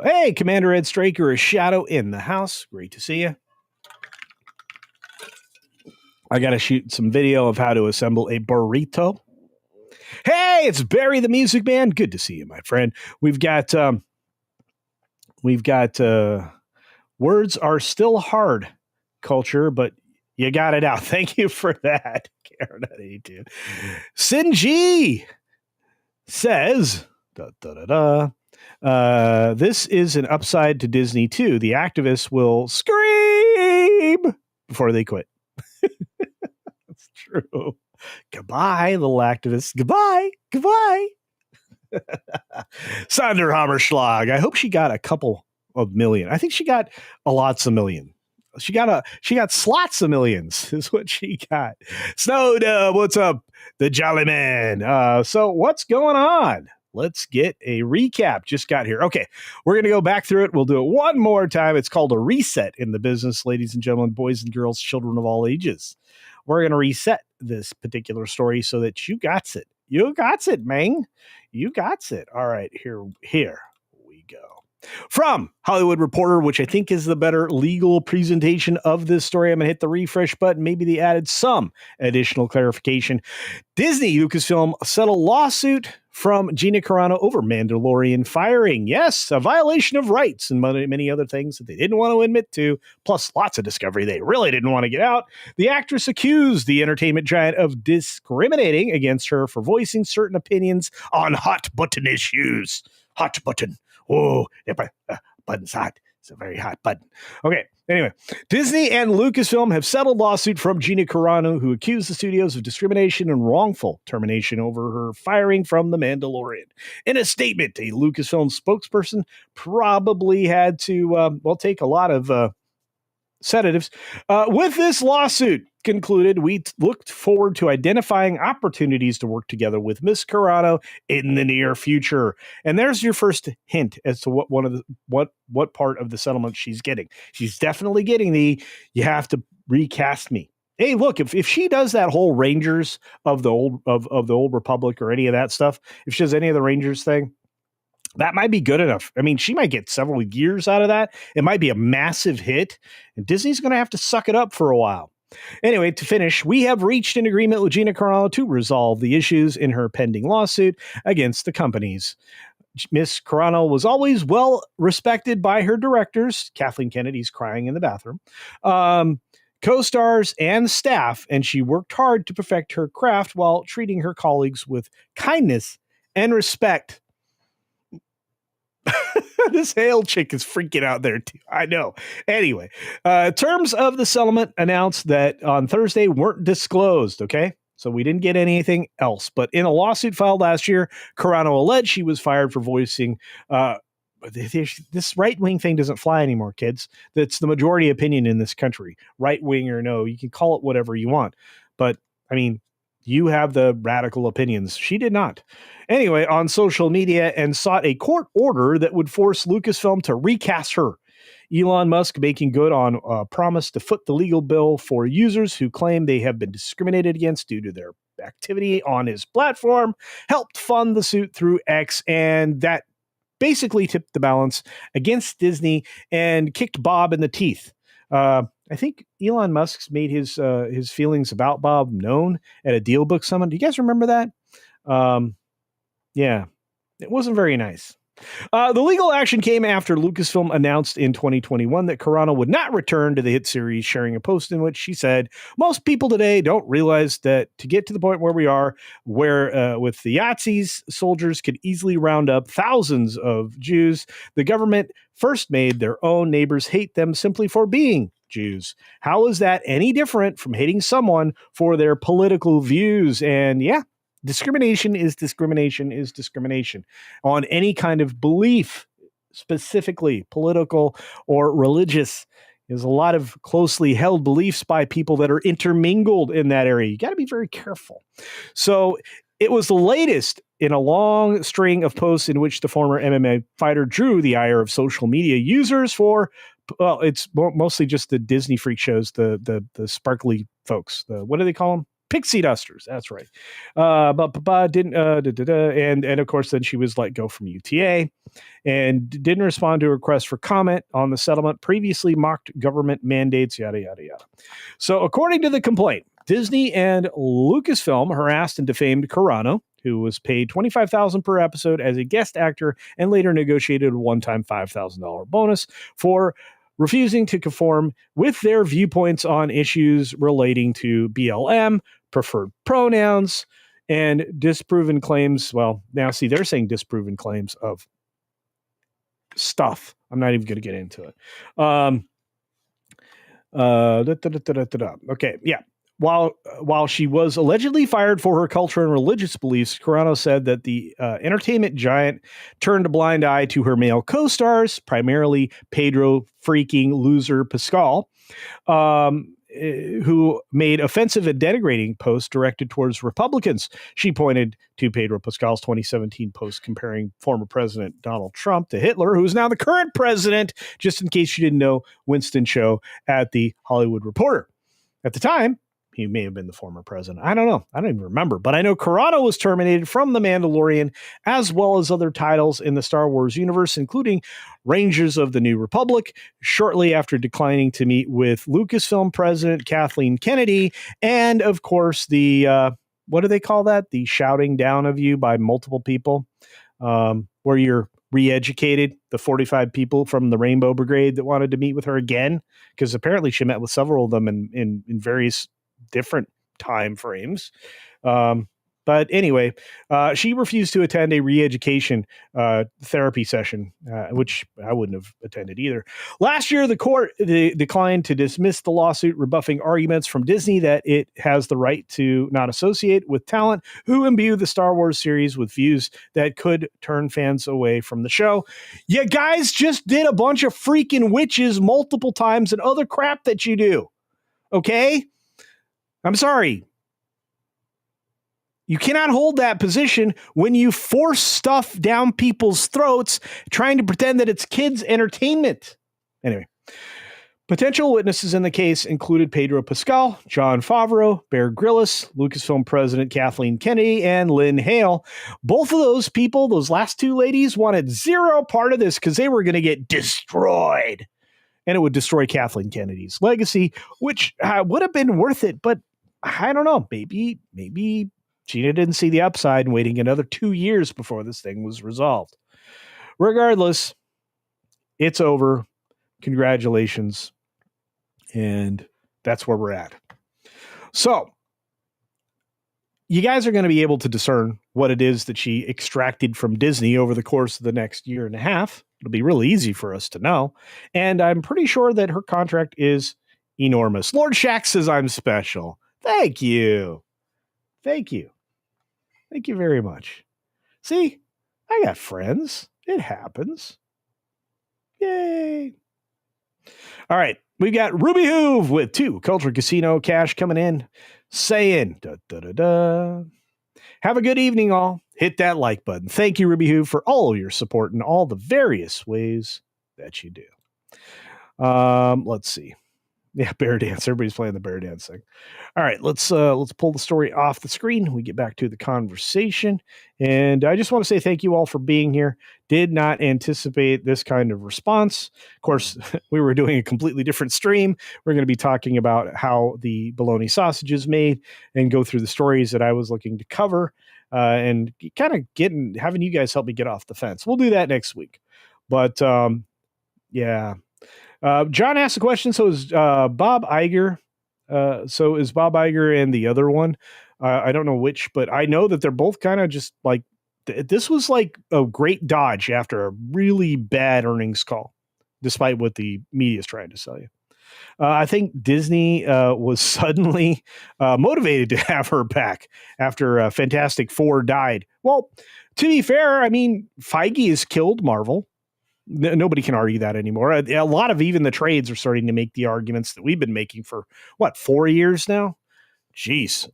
Speaker 1: Hey, Commander Ed Straker, a shadow in the house. Great to see you. I got to shoot some video of how to assemble a burrito. Hey, it's Barry the Music Man. Good to see you, my friend. We've got words are still hard, Culture, but you got it out. Thank you for that, Karen 82. Sinji says, this is an upside to Disney too. The activists will scream before they quit. That's true. Goodbye, little activists. Goodbye. Sonderhammerschlag. I hope she got a couple of million. I think she got a lots of million. She got slots of millions is what she got. Snowdub, what's up? The Jolly Man. So what's going on? Let's get a recap. Just got here. Okay, we're going to go back through it. We'll do it one more time. It's called a reset in the business, ladies and gentlemen, boys and girls, children of all ages. We're going to reset this particular story so that you got it. You got it, man. You got it. All right, here we go. From Hollywood Reporter, which I think is the better legal presentation of this story. I'm going to hit the refresh button. Maybe they added some additional clarification. Disney Lucasfilm settled lawsuit from Gina Carano over Mandalorian firing. Yes, a violation of rights and many other things that they didn't want to admit to, plus lots of discovery they really didn't want to get out. The actress accused the entertainment giant of discriminating against her for voicing certain opinions on hot button issues. Hot button. Oh, button's hot. It's a very hot button. Okay. Anyway, Disney and Lucasfilm have settled lawsuit from Gina Carano, who accused the studios of discrimination and wrongful termination over her firing from The Mandalorian. In a statement, a Lucasfilm spokesperson probably had to, take a lot of sedatives. With this lawsuit concluded, we looked forward to identifying opportunities to work together with Miss Carano in the near future. And there's your first hint as to what part of the settlement she's getting. She's definitely getting you have to recast me. Hey, look, if she does that whole Rangers of the old Republic or any of that stuff, if she does any of the Rangers thing, that might be good enough. I mean, she might get several years out of that. It might be a massive hit, and Disney's going to have to suck it up for a while. Anyway, to finish, we have reached an agreement with Gina Carano to resolve the issues in her pending lawsuit against the companies. Miss Carano was always well respected by her directors. Kathleen Kennedy's crying in the bathroom. Co-stars and staff, and she worked hard to perfect her craft while treating her colleagues with kindness and respect. This Hale chick is freaking out there too. I know. Anyway, terms of the settlement announced that on Thursday weren't disclosed. Okay. So we didn't get anything else. But in a lawsuit filed last year, Carano alleged she was fired for voicing this right-wing thing doesn't fly anymore, kids. That's the majority opinion in this country. Right-wing or no, you can call it whatever you want. But I mean, you have the radical opinions. She did not. Anyway, on social media, and sought a court order that would force Lucasfilm to recast her. Elon Musk, making good on a promise to foot the legal bill for users who claim they have been discriminated against due to their activity on his platform, helped fund the suit through X, and that basically tipped the balance against Disney and kicked Bob in the teeth. I think Elon Musk's made his feelings about Bob known at a Deal Book Summit. Do you guys remember that? Yeah, it wasn't very nice. The legal action came after Lucasfilm announced in 2021 that Carano would not return to the hit series, sharing a post in which she said, "Most people today don't realize that to get to the point where we are, where with the Nazis, soldiers could easily round up thousands of Jews, the government first made their own neighbors hate them simply for being Jews. How is that any different from hating someone for their political views?" And yeah, discrimination is discrimination on any kind of belief, specifically political or religious. There's a lot of closely held beliefs by people that are intermingled in that area. You got to be very careful. So it was the latest in a long string of posts in which the former MMA fighter drew the ire of social media users for, well, it's mostly just the Disney freak shows, the sparkly folks. What do they call them? Pixie dusters. That's right. And of course, then she was let go from UTA and didn't respond to a request for comment on the settlement, previously mocked government mandates, yada, yada, yada. So according to the complaint, Disney and Lucasfilm harassed and defamed Carano, who was paid $25,000 per episode as a guest actor and later negotiated a one-time $5,000 bonus for refusing to conform with their viewpoints on issues relating to BLM, preferred pronouns, and disproven claims. Well, now see, they're saying disproven claims of stuff. I'm not even going to get into it. Okay, yeah. While she was allegedly fired for her culture and religious beliefs, Carano said that the entertainment giant turned a blind eye to her male co-stars, primarily Pedro freaking loser Pascal, who made offensive and denigrating posts directed towards Republicans. She pointed to Pedro Pascal's 2017 post comparing former President Donald Trump to Hitler, who is now the current president, just in case you didn't know, Winston Cho at The Hollywood Reporter. At the time, he may have been the former president. I don't know. I don't even remember. But I know Carano was terminated from The Mandalorian, as well as other titles in the Star Wars universe, including Rangers of the New Republic, shortly after declining to meet with Lucasfilm president Kathleen Kennedy, and, of course, the, what do they call that? The shouting down of you by multiple people, where you're re-educated, the 45 people from the Rainbow Brigade that wanted to meet with her again, because apparently she met with several of them in various different time frames. But anyway, she refused to attend a re-education therapy session, which I wouldn't have attended either. Last year, the court declined to dismiss the lawsuit, rebuffing arguments from Disney that it has the right to not associate with talent who imbue the Star Wars series with views that could turn fans away from the show. You guys just did a bunch of freaking witches multiple times and other crap that you do. Okay? I'm sorry. You cannot hold that position when you force stuff down people's throats trying to pretend that it's kids' entertainment. Anyway, potential witnesses in the case included Pedro Pascal, Jon Favreau, Bear Grylls, Lucasfilm president Kathleen Kennedy, and Lynn Hale. Both of those people, those last two ladies, wanted zero part of this because they were going to get destroyed. And it would destroy Kathleen Kennedy's legacy, which would have been worth it. But I don't know, maybe Gina didn't see the upside in waiting another 2 years before this thing was resolved. Regardless, it's over. Congratulations. And that's where we're at. So you guys are going to be able to discern what it is that she extracted from Disney over the course of the next year and a half. It'll be really easy for us to know. And I'm pretty sure that her contract is enormous. Lord Shack says I'm special. Thank you. Thank you. Thank you very much. See, I got friends. It happens. Yay. All right. We got Ruby Hoove with 2 Culture Casino cash coming in, saying, da, da, da, da. Have a good evening, all. Hit that like button. Thank you, Ruby Hoove, for all of your support in all the various ways that you do. Let's see. Yeah, bear dance. Everybody's playing the bear dance thing. All right, let's pull the story off the screen. We get back to the conversation, and I just want to say thank you all for being here. Did not anticipate this kind of response. Of course, we were doing a completely different stream. We're going to be talking about how the bologna sausage is made and go through the stories that I was looking to cover, and kind of having you guys help me get off the fence. We'll do that next week. But yeah. John asked a question. So is Bob Iger? So is Bob Iger and the other one? I don't know which, but I know that they're both kind of just like this was like a great dodge after a really bad earnings call, despite what the media is trying to sell you. I think Disney was suddenly motivated to have her back after Fantastic Four died. Well, to be fair, I mean, Feige has killed Marvel. Nobody can argue that anymore. A lot of even the trades are starting to make the arguments that we've been making for 4 years now. Jeez.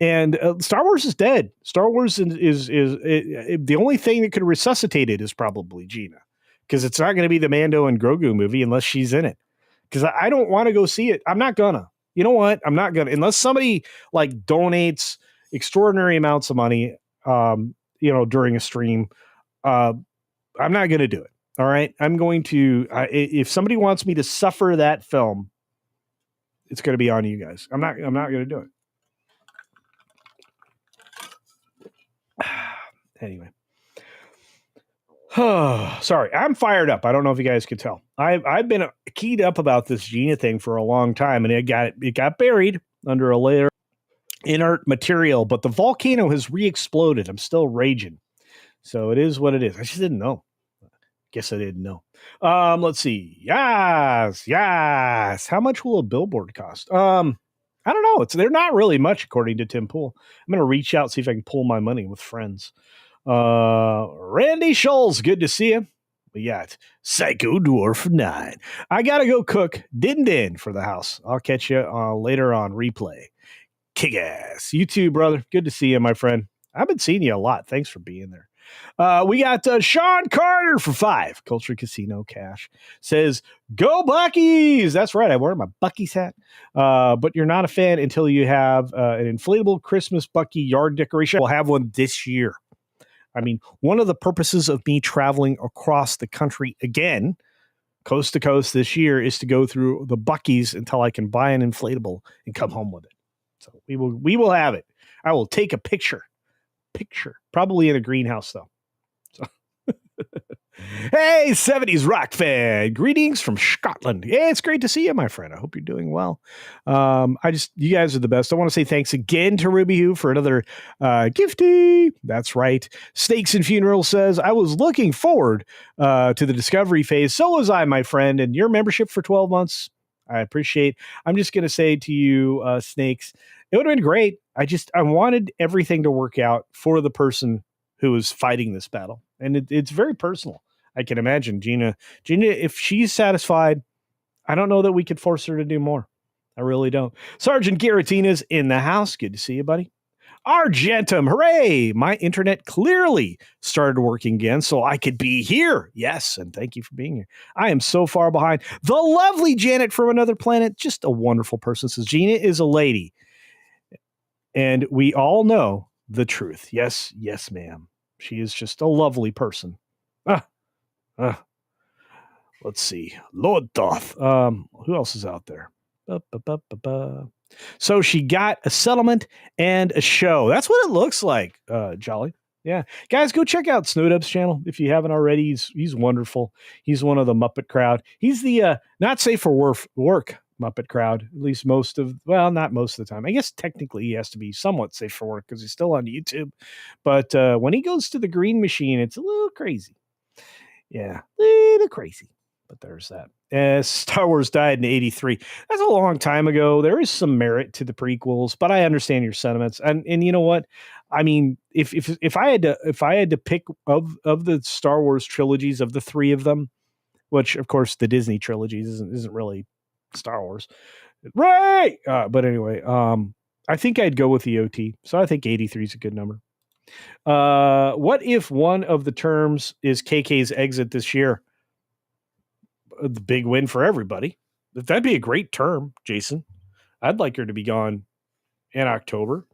Speaker 1: And Star Wars is dead. Star Wars is the only thing that could resuscitate it is probably Gina, because it's not going to be the Mando and Grogu movie unless she's in it. Because I don't want to go see it. I'm not gonna. You know what? I'm not gonna unless somebody like donates extraordinary amounts of money. During a stream. I'm not going to do it. All right. I'm going to, if somebody wants me to suffer that film, it's going to be on you guys. I'm not going to do it. Anyway. Sorry. I'm fired up. I don't know if you guys could tell. I've been keyed up about this Gina thing for a long time, and it got buried under a layer of inert material, but the volcano has re-exploded. I'm still raging. So it is what it is. I just didn't know. Guess I didn't know. Let's see. Yes. How much will a billboard cost? I don't know. They're not really much, according to Tim Pool. I'm going to reach out, see if I can pull my money with friends. Randy Scholes, good to see you. We got Psycho Dwarf 9. I got to go cook din for the house. I'll catch you later on replay. Kick ass. You too, brother. Good to see you, my friend. I've been seeing you a lot. Thanks for being there. We got Sean Carter for 5. Culture Casino cash says, "Go Buckies!" That's right. I wear my Buckies hat. But you're not a fan until you have an inflatable Christmas Bucky yard decoration. We'll have one this year. I mean, one of the purposes of me traveling across the country again, coast to coast this year, is to go through the Buckies until I can buy an inflatable and come home with it. So we will have it. I will take a picture, probably in a greenhouse though. So Hey, 70s rock fan. Greetings from Scotland. Yeah, it's great to see you, my friend. I hope you're doing well. You guys are the best. I want to say thanks again to Ruby Hoo for another gifty. That's right. Snakes and Funeral says, I was looking forward to the discovery phase. So was I, my friend. And your membership for 12 months, I appreciate. I'm just going to say to you, Snakes, it would have been great. I wanted everything to work out for the person who was fighting this battle. And it's very personal. I can imagine Gina, if she's satisfied, I don't know that we could force her to do more. I really don't. Sergeant Garatina's in the house. Good to see you, buddy. Argentum, hooray! My internet clearly started working again, so I could be here. Yes, and thank you for being here. I am so far behind. The lovely Janet from another planet, just a wonderful person, says Gina is a lady. And we all know the truth. Yes, ma'am. She is just a lovely person. Let's see. Lord Thoth. Who else is out there? So she got a settlement and a show. That's what it looks like, Jolly. Yeah. Guys, go check out Snowdub's channel if you haven't already. He's wonderful. He's one of the Muppet crowd. He's the not safe for work Muppet crowd, at least not most of the time. I guess technically he has to be somewhat safe for work because he's still on YouTube. But when he goes to the green machine, it's a little crazy. Yeah, a little crazy. But there's that. Star Wars died in 1983. That's a long time ago. There is some merit to the prequels, but I understand your sentiments. And you know what? I mean, if I had to pick of the Star Wars trilogies, of the three of them, which of course the Disney trilogies isn't really Star Wars, right? But anyway, I think I'd go with the OT. So I think 83 is a good number. What if one of the terms is KK's exit this year? The big win for everybody. That'd be a great term, Jason. I'd like her to be gone in October.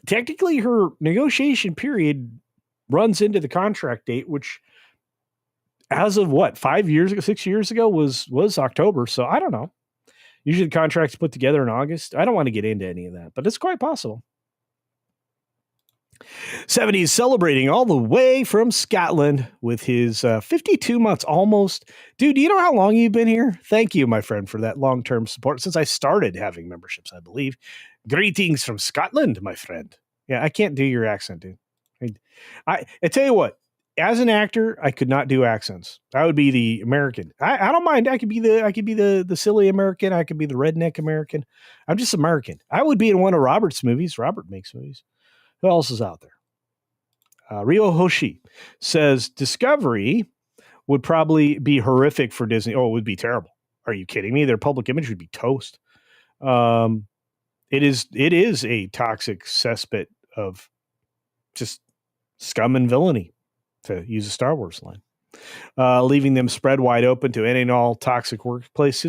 Speaker 1: Technically, her negotiation period runs into the contract date, which as of 6 years ago was October. So I don't know. Usually the contract's put together in August. I don't want to get into any of that, but it's quite possible. 70s celebrating all the way from Scotland with his 52 months almost. Dude, do you know how long you've been here? Thank you, my friend, for that long-term support since I started having memberships, I believe. Greetings from Scotland, my friend. Yeah, I can't do your accent, dude. I tell you what, as an actor, I could not do accents. I would be the American. I don't mind. I could be the silly American. I could be the redneck American. I'm just American. I would be in one of Robert's movies. Robert makes movies. Who else is out there? Ryo Hoshi says Discovery would probably be horrific for Disney. Oh, it would be terrible. Are you kidding me? Their public image would be toast. It is a toxic cesspit of just scum and villainy, to use a Star Wars line. Leaving them spread wide open to any and all toxic workplace.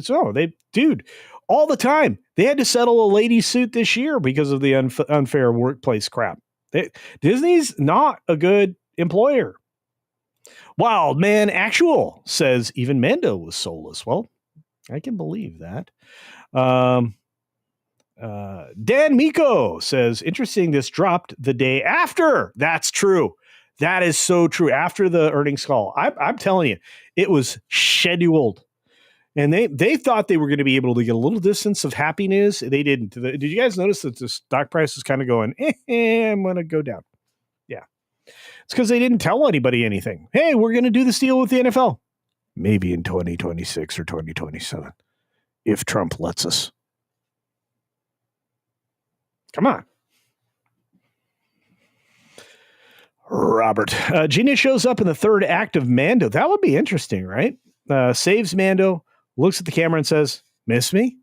Speaker 1: All the time. They had to settle a lady suit this year because of the unfair workplace crap. Disney's not a good employer. Wild Man Actual says even Mando was soulless. Well, I can believe that. Dan Miko says, interesting, this dropped the day after. That's true. That is so true. After the earnings call. I'm telling you, it was scheduled. And they thought they were going to be able to get a little distance of happy news. They didn't. Did you guys notice that the stock price is kind of going, I'm going to go down? Yeah. It's because they didn't tell anybody anything. Hey, we're going to do this deal with the NFL. Maybe in 2026 or 2027. If Trump lets us. Come on. Robert. Gina shows up in the third act of Mando. That would be interesting, right? Saves Mando. Looks at the camera and says, miss me?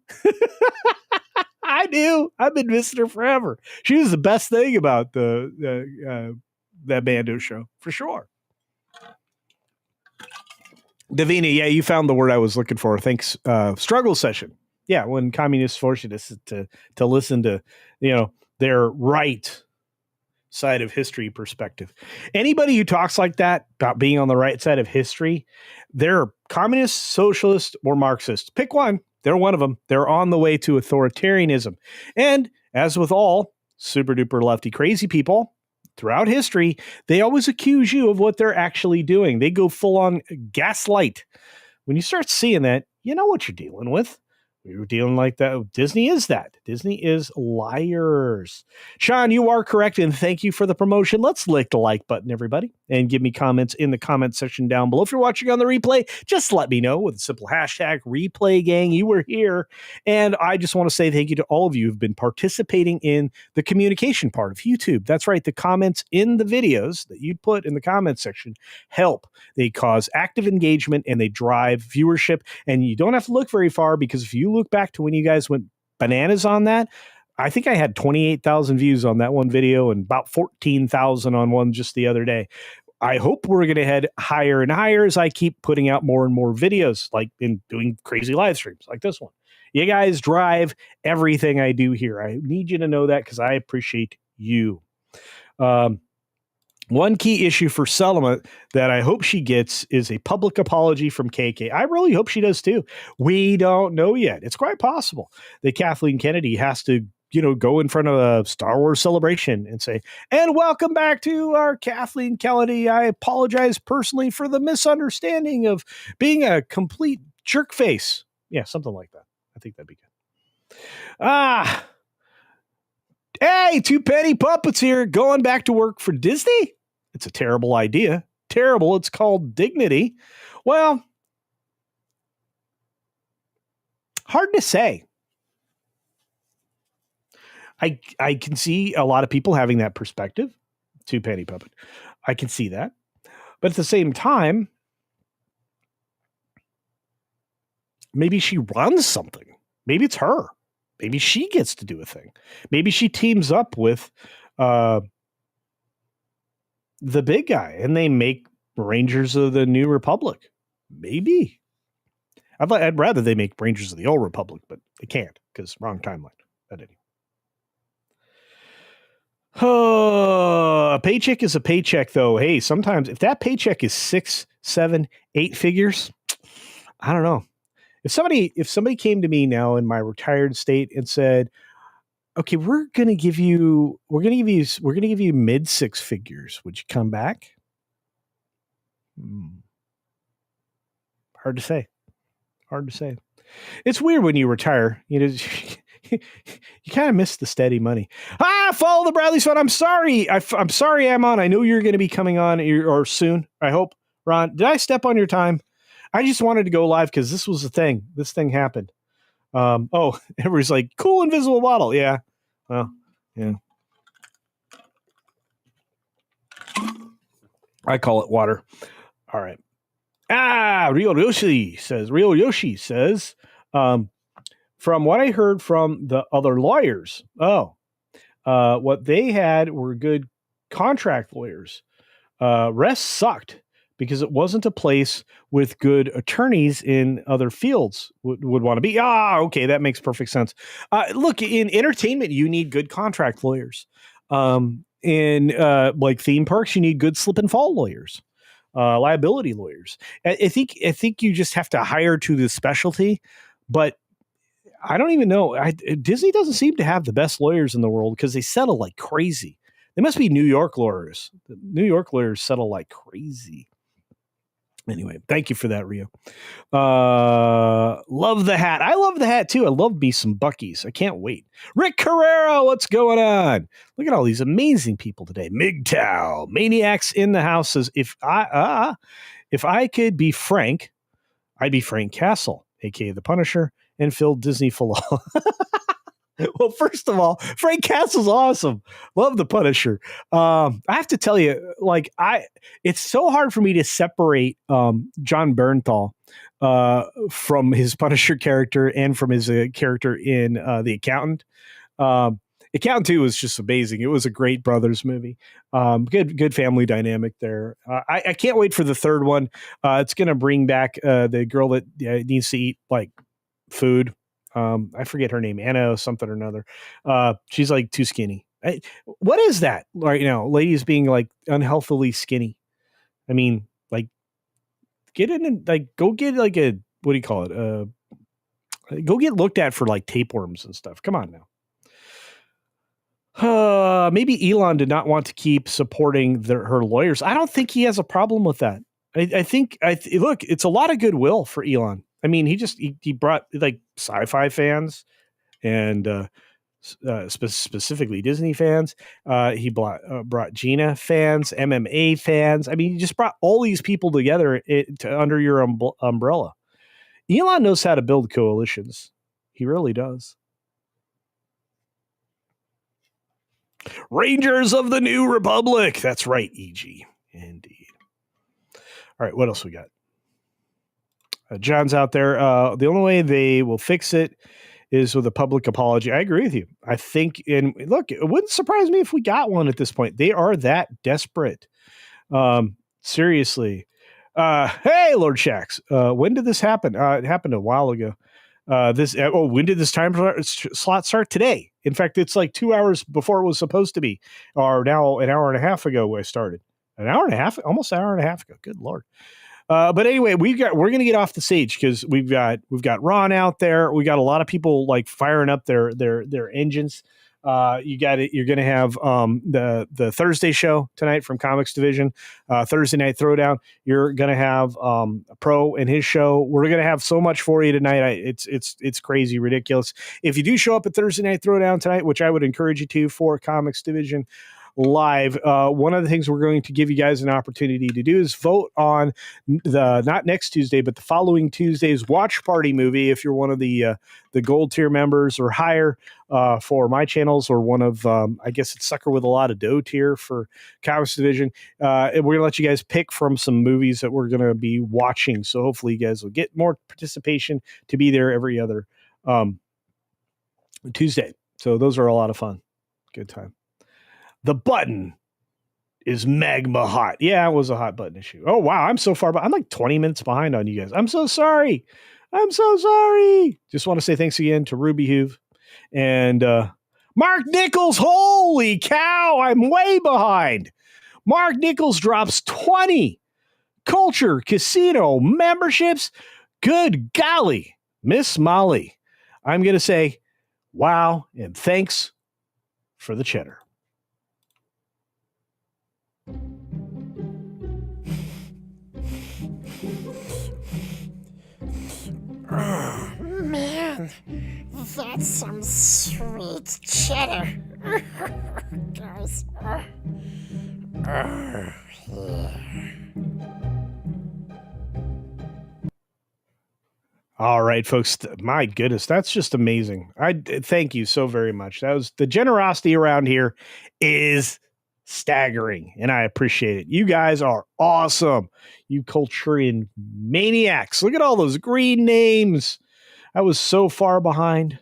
Speaker 1: I do. I've been missing her forever. She was the best thing about that Mando show, for sure. Davina, yeah, you found the word I was looking for. Thanks. Struggle session. Yeah, when communists force you to listen to, their right side of history perspective. Anybody who talks like that about being on the right side of history, they're communist, socialist, or Marxist. Pick one. They're one of them. They're on the way to authoritarianism. And as with all super duper lefty crazy people, throughout history, they always accuse you of what they're actually doing. They go full on gaslight. When you start seeing that, you know what you're dealing with. We were dealing like that. Disney is that. Disney is liars. Sean, you are correct, and thank you for the promotion. Let's lick the like button, everybody, and give me comments in the comment section down below. If you're watching on the replay, just let me know with a simple hashtag replay gang. You were here. And I just want to say thank you to all of you who've been participating in the communication part of YouTube. That's right. The comments in the videos that you put in the comment section help. They cause active engagement and they drive viewership. And you don't have to look very far, because if you look back to when you guys went bananas on that, I think I had 28,000 views on that one video and about 14,000 on one just the other day. I hope we're going to head higher and higher as I keep putting out more and more videos, like in doing crazy live streams like this one. You guys drive everything I do here. I need you to know that, because I appreciate you. One key issue for Selma that I hope she gets is a public apology from KK. I really hope she does too. We don't know yet. It's quite possible that Kathleen Kennedy has to, go in front of a Star Wars celebration and say, "And welcome back to our Kathleen Kennedy. I apologize personally for the misunderstanding of being a complete jerk face." Yeah, something like that. I think that'd be good. Hey, two penny puppets here going back to work for Disney. It's a terrible idea. Terrible. It's called dignity. Well, hard to say. I can see a lot of people having that perspective. Two penny puppet. I can see that. But at the same time, maybe she runs something. Maybe it's her. Maybe she gets to do a thing. Maybe she teams up with the big guy and they make Rangers of the New Republic. Maybe. I'd rather they make Rangers of the Old Republic, but they can't because wrong timeline. But anyway. A paycheck is a paycheck, though. Hey, sometimes if that paycheck is 6, 7, 8 figures, I don't know. If somebody came to me now in my retired state and said, "Okay, we're gonna give you mid 6 figures. Would you come back?" Hard to say. It's weird when you retire. You kind of miss the steady money. Follow the Bradley's fun. I'm sorry. I'm sorry I'm on. I know you're going to be coming on or soon. I hope. Ron, did I step on your time? I just wanted to go live because this was the thing. This thing happened. Everybody's like, cool invisible bottle. Yeah. Well, yeah. I call it water. All right. Real Yoshi says, from what I heard from the other lawyers, what they had were good contract lawyers. Rest sucked because it wasn't a place with good attorneys in other fields would want to be. Okay, that makes perfect sense. Look, in entertainment, you need good contract lawyers. In like theme parks, you need good slip and fall lawyers. Liability lawyers. I think you just have to hire to the specialty, but I don't even know. Disney doesn't seem to have the best lawyers in the world because they settle like crazy. They must be New York lawyers. The New York lawyers settle like crazy. Anyway, thank you for that, Rio. Love the hat. I love the hat too. I love me some Buckies. I can't wait. Rick Carrero, what's going on? Look at all these amazing people today. MGTOW, Maniacs in the house says, if I could be Frank, I'd be Frank Castle, aka the Punisher, and fill Disney full of. Well, first of all, Frank Castle's awesome. Love the Punisher. I have to tell you, it's so hard for me to separate John Bernthal from his Punisher character and from his character in The Accountant. Accountant 2 was just amazing. It was a great brothers movie. Good family dynamic there. I can't wait for the third one. It's going to bring back the girl that needs to eat like food. I forget her name, Anna something or another. She's like too skinny. What is that right now? Ladies being like unhealthily skinny. I mean, like get in and like go get like a, what do you call it? Go get looked at for like tapeworms and stuff. Come on Maybe Elon did not want to keep supporting her lawyers. I don't think he has a problem with that. I think look, it's a lot of goodwill for Elon. I mean, he brought like sci-fi fans and specifically Disney fans. He brought Gina fans, MMA fans. I mean, he just brought all these people together under your umbrella. Elon knows how to build coalitions. He really does. Rangers of the New Republic. That's right, EG. Indeed. All right, what else we got? John's out there. The only way they will fix it is with a public apology. I agree with you. I think, and look, it wouldn't surprise me if we got one at this point. They are that desperate. Seriously. Hey, Lord Shax. When did this happen? It happened a while ago. When did this time slot start? Today. In fact, it's like 2 hours before it was supposed to be, or now an hour and a half ago I started. An hour and a half, almost an hour and a half ago. Good Lord. But anyway, we're going to get off the stage because we've got Ron out there. We got a lot of people like firing up their engines. You're going to have the Thursday show tonight from Comics Division, Thursday Night Throwdown. You're going to have Pro and his show. We're going to have so much for you tonight. It's crazy, ridiculous. If you do show up at Thursday Night Throwdown tonight, which I would encourage you to for Comics Division Live, one of the things we're going to give you guys an opportunity to do is vote on the not next Tuesday, but the following Tuesday's watch party movie. If you're one of the gold tier members or higher for my channels, or one of I guess it's sucker with a lot of dough tier for Comics Division, and we're gonna let you guys pick from some movies that we're gonna be watching. So hopefully you guys will get more participation to be there every other Tuesday. So those are a lot of fun. Good time. The button is magma hot. Yeah, it was a hot button issue. Oh, wow. I'm so far behind. I'm like 20 minutes behind on you guys. I'm so sorry. Just want to say thanks again to Ruby Hoove and Mark Nichols. Holy cow. I'm way behind. Mark Nichols drops 20 Culture Casino memberships. Good golly, Miss Molly. I'm going to say wow and thanks for the cheddar.
Speaker 2: Oh, man, that's some sweet cheddar. Guys. Yeah.
Speaker 1: All right, folks. My goodness, that's just amazing. I thank you so very much. That was the generosity around here is staggering, and I appreciate it. You guys are awesome. You Culturian maniacs. Look at all those green names. I was so far behind.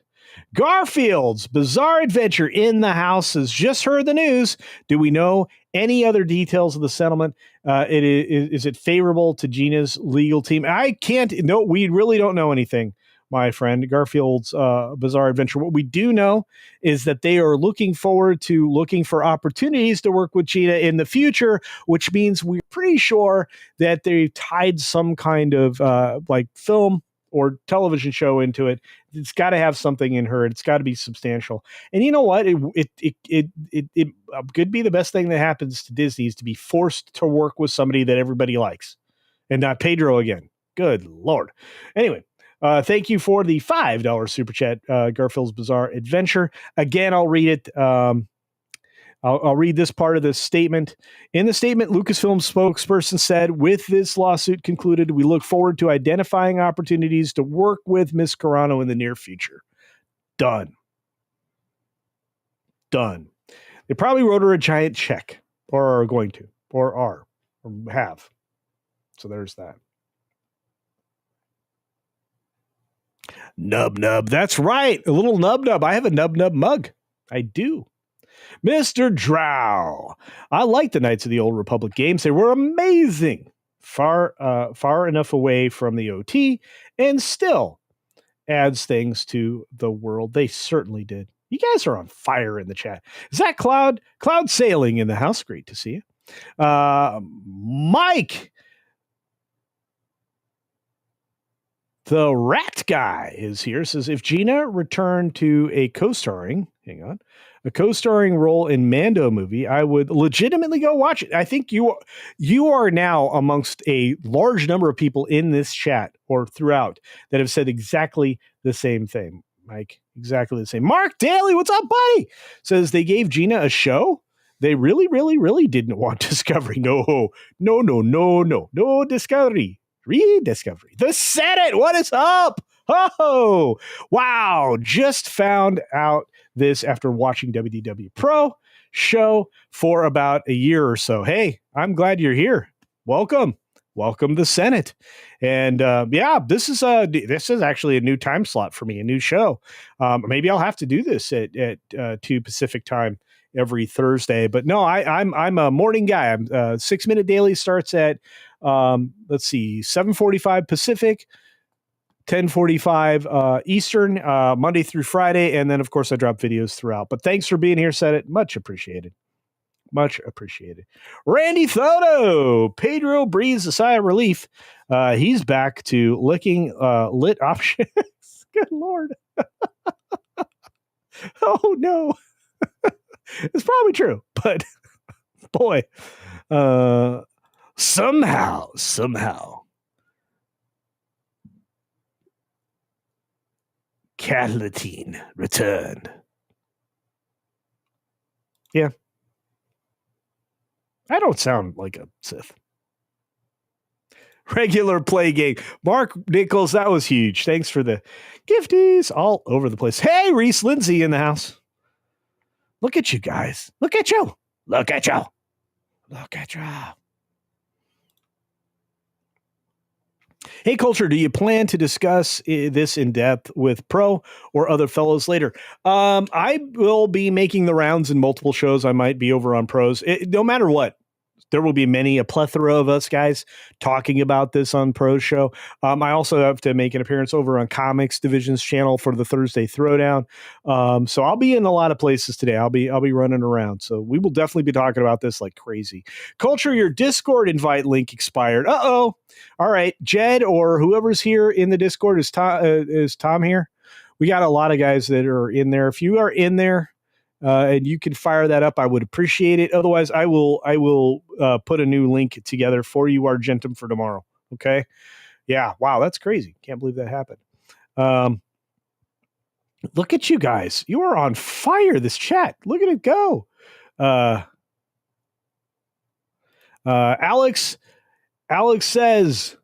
Speaker 1: Garfield's Bizarre Adventure in the house has just heard the news. Do we know any other details of the settlement? Is it favorable to Gina's legal team? I can't. No, we really don't know anything, my friend. Garfield's Bizarre Adventure. What we do know is that they are looking forward to looking for opportunities to work with Gina in the future, which means we're pretty sure that they tied some kind of like film or television show into it. It's got to have something in her. It's got to be substantial. And you know what? It could be the best thing that happens to Disney is to be forced to work with somebody that everybody likes, and not Pedro again. Good Lord. Anyway, thank you for the $5 super chat, Garfield's Bizarre Adventure. Again, I'll read it. I'll read this part of the statement. In the statement, Lucasfilm spokesperson said, with this lawsuit concluded, we look forward to identifying opportunities to work with Ms. Carano in the near future. Done. They probably wrote her a giant check, or are going to, or have. So there's that. Nub. That's right. A little nub. I have a nub mug. I do. Mr. Drow. I like the Knights of the Old Republic games. They were amazing. Far enough away from the OT and still adds things to the world. They certainly did. You guys are on fire in the chat. Is that Cloud Sailing in the house? Great to see you. Mike, the rat guy, is here. Says, if Gina returned to a co-starring, a co-starring role in Mando movie, I would legitimately go watch it. I think you are now amongst a large number of people in this chat or throughout that have said exactly the same thing, Mike. Exactly the same. Mark Daly, what's up, buddy? Says they gave Gina a show. They really, really, really didn't want Discovery. No Discovery. Rediscovery. The Senate. What is up? Oh, wow. Just found out this after watching WDW Pro show for about a year or so. Hey, I'm glad you're here. Welcome the Senate. And this is actually a new time slot for me, a new show. Maybe I'll have to do this at 2 Pacific time every Thursday. But no, I'm a morning guy. I'm 6 Minute Daily starts at 7:45 Pacific. 10:45 Eastern, Monday through Friday. And then, of course, I drop videos throughout. But thanks for being here, Senate. Much appreciated. Much appreciated. Randy Thoto. Pedro breathes a sigh of relief. He's back to licking lit options. Good Lord. Oh, no. It's probably true. But, boy, somehow. Catalatine returned. Yeah. I don't sound like a Sith. Regular play game. Mark Nichols, that was huge. Thanks for the gifties all over the place. Hey, Reese Lindsay in the house. Look at you guys. Look at you. Hey, Culture, do you plan to discuss this in depth with Pro or other fellows later? I will be making the rounds in multiple shows. I might be over on Pros. No matter what, there will be a plethora of us guys talking about this on Pro's show. I also have to make an appearance over on Comics Division's channel for the Thursday Throwdown. So I'll be in a lot of places today. I'll be running around. So we will definitely be talking about this like crazy. Culture, your Discord invite link expired. Uh-oh. All right, Jed or whoever's here in the Discord, is Tom here? We got a lot of guys that are in there. If you are in there, and you can fire that up, I would appreciate it. Otherwise, I will put a new link together for you, Argentum, for tomorrow. Okay? Yeah. Wow, that's crazy. Can't believe that happened. Look at you guys. You are on fire, this chat. Look at it go. Alex says,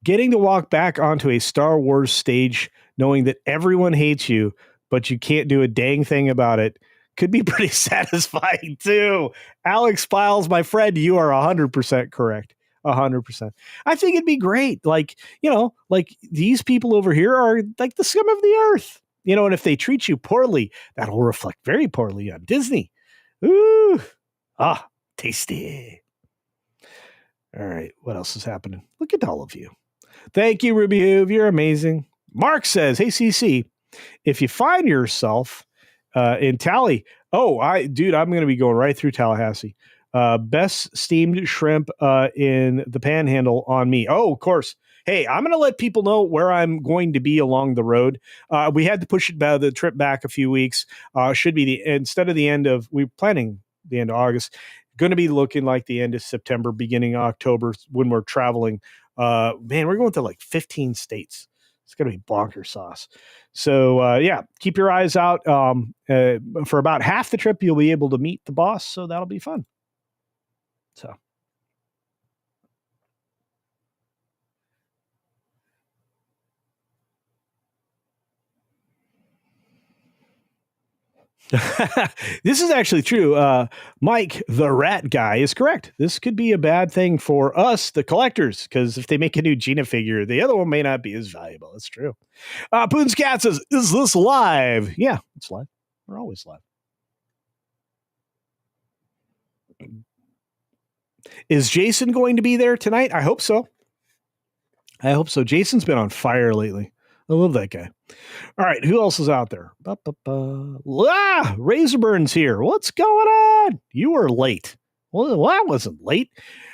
Speaker 1: getting to walk back onto a Star Wars stage knowing that everyone hates you, but you can't do a dang thing about it, could be pretty satisfying too. Alex Files, my friend, you are 100% correct. 100%. I think it'd be great. Like these people over here are like the scum of the earth, and if they treat you poorly, that'll reflect very poorly on Disney. Ooh, tasty. All right. What else is happening? Look at all of you. Thank you, Ruby Hoove. You're amazing. Mark says, hey, CC, if you find yourself in Tally, I'm going to be going right through Tallahassee. Best steamed shrimp in the Panhandle on me. Oh, of course. Hey, I'm going to let people know where I'm going to be along the road. We had to push the trip back a few weeks. Should be we're planning the end of August. Going to be looking like the end of September, beginning of October when we're traveling. We're going to like 15 states. It's going to be bonker sauce. So, keep your eyes out. For about half the trip, you'll be able to meet the boss. So that'll be fun. So. This is actually true. Mike, the rat guy, is correct. This could be a bad thing for us, the collectors, because if they make a new Gina figure, the other one may not be as valuable. That's true. Poons Cat says, is this live? Yeah, it's live. We're always live. Is Jason going to be there tonight? I hope so. Jason's been on fire lately. I love that guy. All right, who else is out there? Razorburn's here. What's going on? You were late. Well, I wasn't late.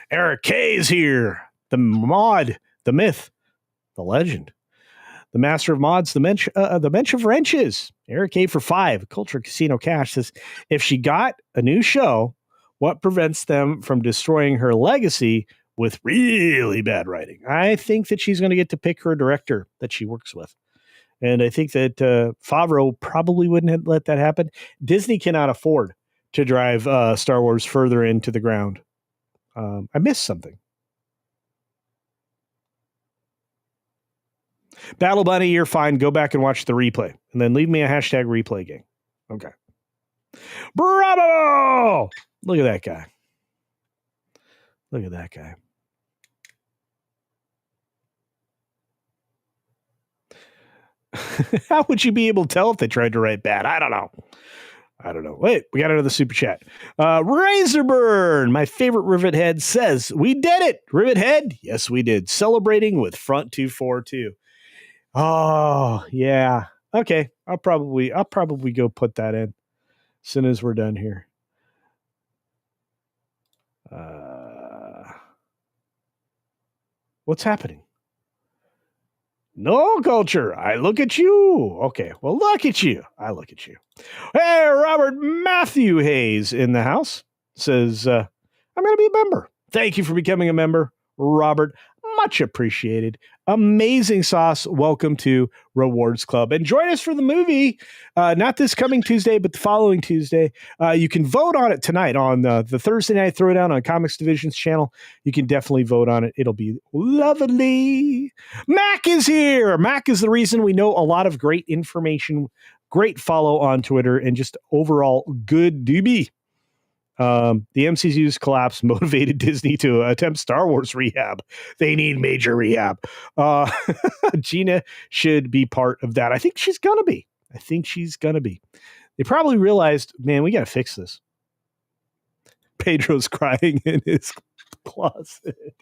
Speaker 1: Eric K is here. The mod, the myth, the legend, The master of mods, the bench of wrenches. Eric A for 5. Culture Casino Cash says, if she got a new show, what prevents them from destroying her legacy with really bad writing? I think that she's going to get to pick her director that she works with. And I think that Favreau probably wouldn't let that happen. Disney cannot afford to drive Star Wars further into the ground. I missed something. Battle Bunny, you're fine. Go back and watch the replay. And then leave me a hashtag replay gang. Okay. Bravo! Look at that guy. Look at that guy. How would you be able to tell if they tried to write bad? I don't know. Wait, we got another super chat. Razorburn, my favorite Rivet Head, says, we did it. Rivet Head? Yes, we did. Celebrating with Front 242. Oh, yeah. Okay. I'll probably go put that in as soon as we're done here. What's happening? No culture. I look at you. Okay. Well, look at you. I look at you. Hey, Robert Matthew Hayes in the house says, I'm going to be a member. Thank you for becoming a member, Robert. Much appreciated. Amazing sauce. Welcome to Rewards Club. And join us for the movie, not this coming Tuesday, but the following Tuesday. You can vote on it tonight on the Thursday Night Throwdown on Comics Division's channel. You can definitely vote on it. It'll be lovely. Mac is here. Mac is the reason we know a lot of great information, great follow on Twitter, and just overall good doobie. The MCU's collapse motivated Disney to attempt Star Wars rehab. They need major rehab. Gina should be part of that. I think she's going to be. They probably realized, man, we got to fix this. Pedro's crying in his closet.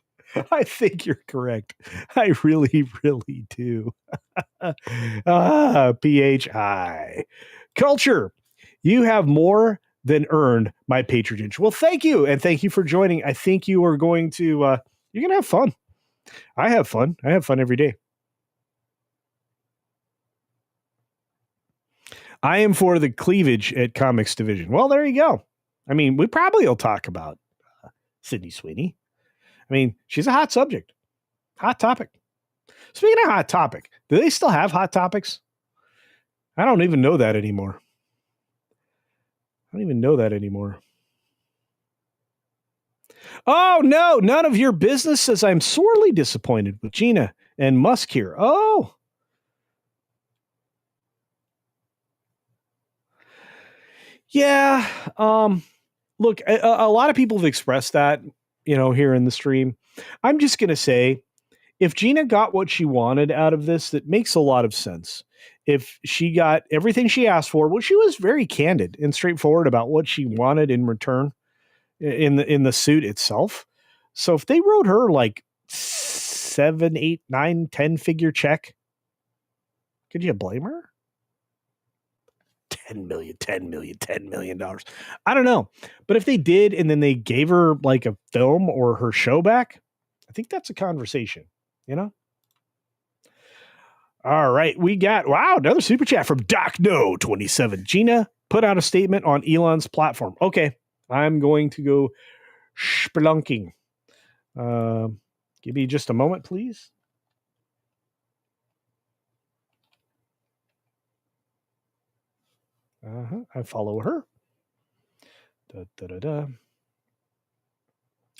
Speaker 1: I think you're correct. I really, really do. PHI. Culture. You have more than earned my patronage. Well, thank you. And thank you for joining. I think you are going to, you're going to have fun. I have fun. I have fun every day. I am for the cleavage at Comics Division. Well, there you go. I mean, we probably will talk about Sydney Sweeney. I mean, she's a hot subject. Hot topic. Speaking of hot topic, do they still have hot topics? I don't even know that anymore. Oh, no, none of your business, says I'm sorely disappointed with Gina and Musk here. Oh. Yeah. Look, a lot of people have expressed that, here in the stream. I'm just going to say, if Gina got what she wanted out of this, that makes a lot of sense. If she got everything she asked for, well, she was very candid and straightforward about what she wanted in return in the suit itself. So if they wrote her like 7, 8, 9, 10 figure check, could you blame her? $10 million. I don't know. But if they did, and then they gave her like a film or her show back, I think that's a conversation, All right. We got, another super chat from DocNo27. Gina put out a statement on Elon's platform. Okay. I'm going to go spelunking. Give me just a moment, please. I follow her.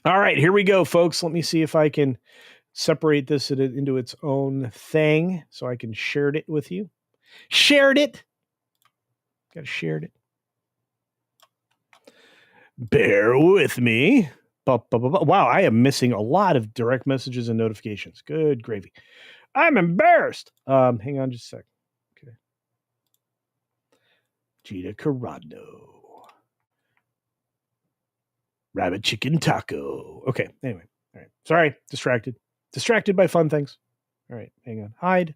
Speaker 1: All right, here we go, folks. Let me see if I can separate this into its own thing so I can share it with you. Shared it. Got to share it. Bear with me. Wow, I am missing a lot of direct messages and notifications. Good gravy. I'm embarrassed. Hang on just a sec. Okay. Gina Carano. Rabbit chicken taco. Okay, anyway. All right. Sorry, distracted. Distracted by fun things. All right, hang on. Hide.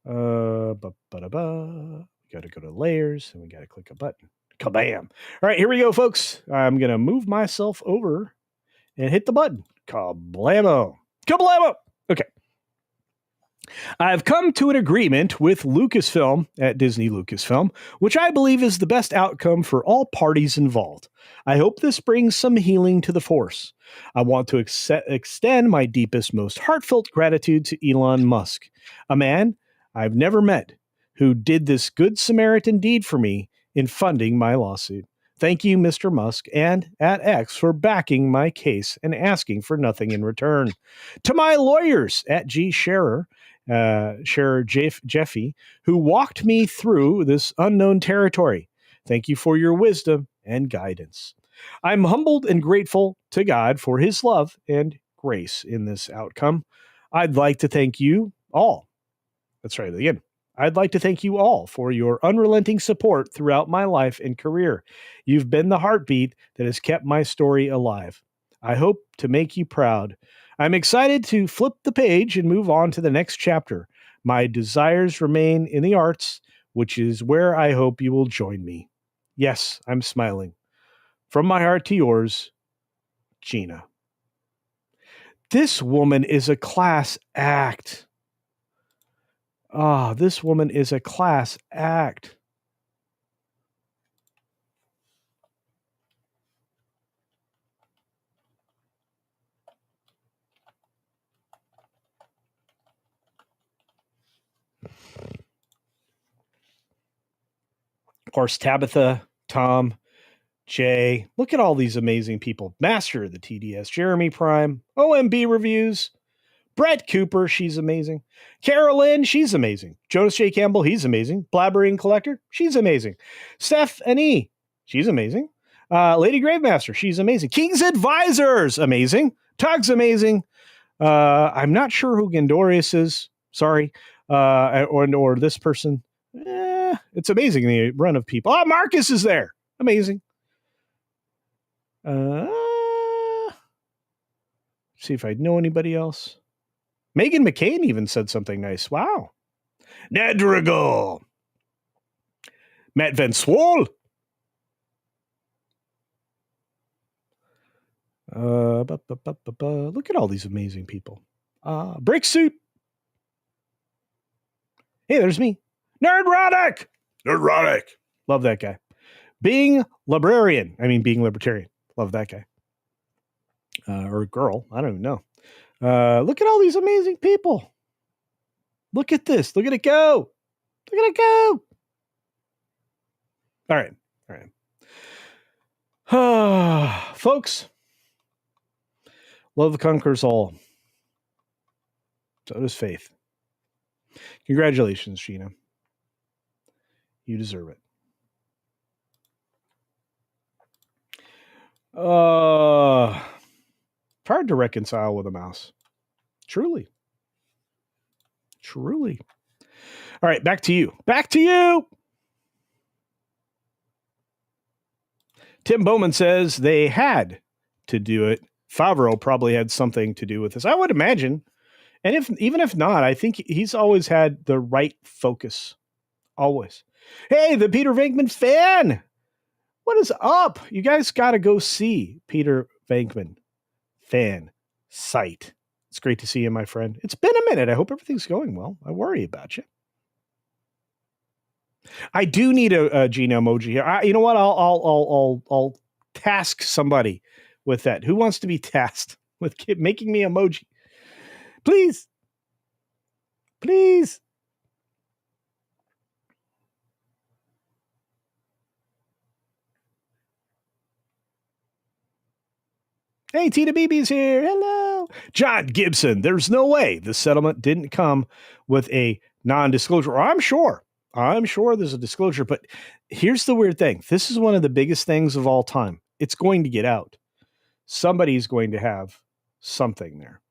Speaker 1: Got to go to layers, and we got to click a button. Kabam. All right, here we go, folks. I'm going to move myself over and hit the button. Kablamo. Okay. I've come to an agreement with Lucasfilm at Disney Lucasfilm, which I believe is the best outcome for all parties involved. I hope this brings some healing to the Force. I want to extend my deepest, most heartfelt gratitude to Elon Musk, a man I've never met who did this good Samaritan deed for me in funding my lawsuit. Thank you, Mr. Musk and at X, for backing my case and asking for nothing in return. To my lawyers at G. Sheriff Jeffy, who walked me through this unknown territory. Thank you for your wisdom and guidance. I'm humbled and grateful to God for his love and grace in this outcome. I'd like to thank you all. That's right, again. I'd like to thank you all for your unrelenting support throughout my life and career. You've been the heartbeat that has kept my story alive. I hope to make you proud. I'm excited to flip the page and move on to the next chapter. My desires remain in the arts, which is where I hope you will join me. Yes, I'm smiling. From my heart to yours, Gina. This woman is a class act. This woman is a class act. Of course, Tabitha, Tom, Jay. Look at all these amazing people. Master of the TDS, Jeremy Prime, OMB Reviews, Brett Cooper, she's amazing. Carolyn, she's amazing. Jonas J. Campbell, he's amazing. Blabbering Collector, she's amazing. Steph Annie, she's amazing. Lady Gravemaster, she's amazing. King's Advisors, amazing. Tug's amazing. I'm not sure who Gandorius is. Sorry. Or this person. It's amazing, the run of people. Marcus is there. Amazing. See if I know anybody else. Megan McCain even said something nice. Wow. Nedrigal. Matt Van Swol. Look at all these amazing people. Bricksuit. Hey, there's me. Nerdrotic. Love that guy. Being libertarian. Love that guy. Or girl. I don't even know. Look at all these amazing people. Look at this. Look at it go. All right. Folks, love conquers all. So does faith. Congratulations, Gina. You deserve it. Hard to reconcile with a mouse. Truly. All right, back to you. Tim Bowman says they had to do it. Favreau probably had something to do with this. I would imagine. And even if not, I think he's always had the right focus. Always. Hey, the Peter Venkman fan. What is up? You guys got to go see Peter Venkman fan site. It's great to see you, my friend. It's been a minute. I hope everything's going well. I worry about you. I do need a Gina emoji here. You know what? I'll task somebody with that. Who wants to be tasked with making me emoji? Please. Hey, Tina BB's here. Hello. John Gibson. There's no way the settlement didn't come with a non-disclosure. I'm sure there's a disclosure, but here's the weird thing. This is one of the biggest things of all time. It's going to get out. Somebody's going to have something there.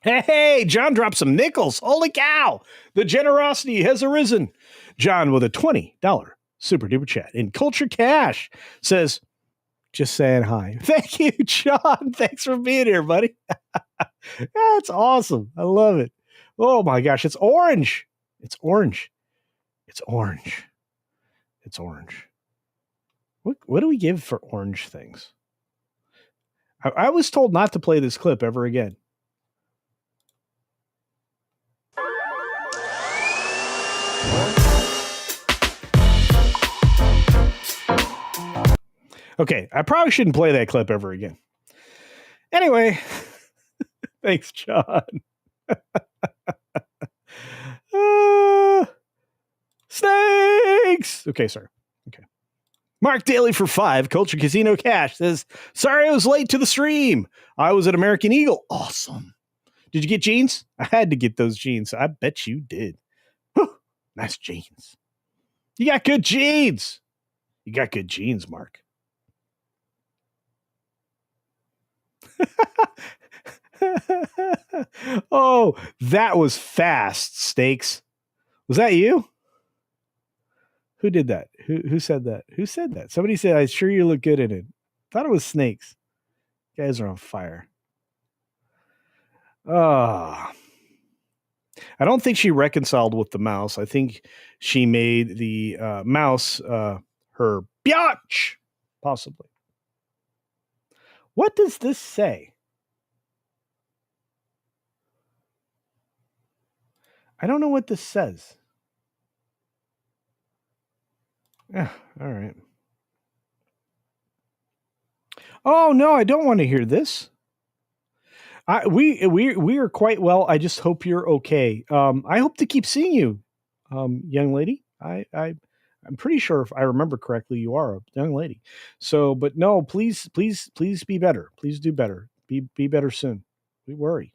Speaker 1: Hey, John dropped some nickels. Holy cow. The generosity has arisen. John with a $20 super duper chat in Culture Cash says, just saying hi. Thank you, John. Thanks for being here, buddy. That's awesome. I love it. Oh my gosh, it's orange. What do we give for orange things? I was told not to play this clip ever again. Okay, I probably shouldn't play that clip ever again. Anyway, thanks, John. Snakes! Okay, sorry. Okay. Mark Daly for 5, Culture Casino Cash says, sorry I was late to the stream. I was at American Eagle. Awesome. Did you get jeans? I had to get those jeans. I bet you did. Whew, nice jeans. You got good jeans. You got good jeans, Mark. Oh, that was fast, Steaks. Was that you? Who did that? Who said that? Who said that? Somebody said, I'm sure you look good in it. Thought it was Snakes. You guys are on fire. I don't think she reconciled with the mouse. I think she made the mouse her biatch, possibly. What does this say? I don't know what this says. Yeah, all right. Oh no, I don't want to hear this. We are quite well. I just hope you're okay. I hope to keep seeing you, young lady. I'm pretty sure if I remember correctly, you are a young lady. So, but no, please be better. Please do better. Be better soon. We worry.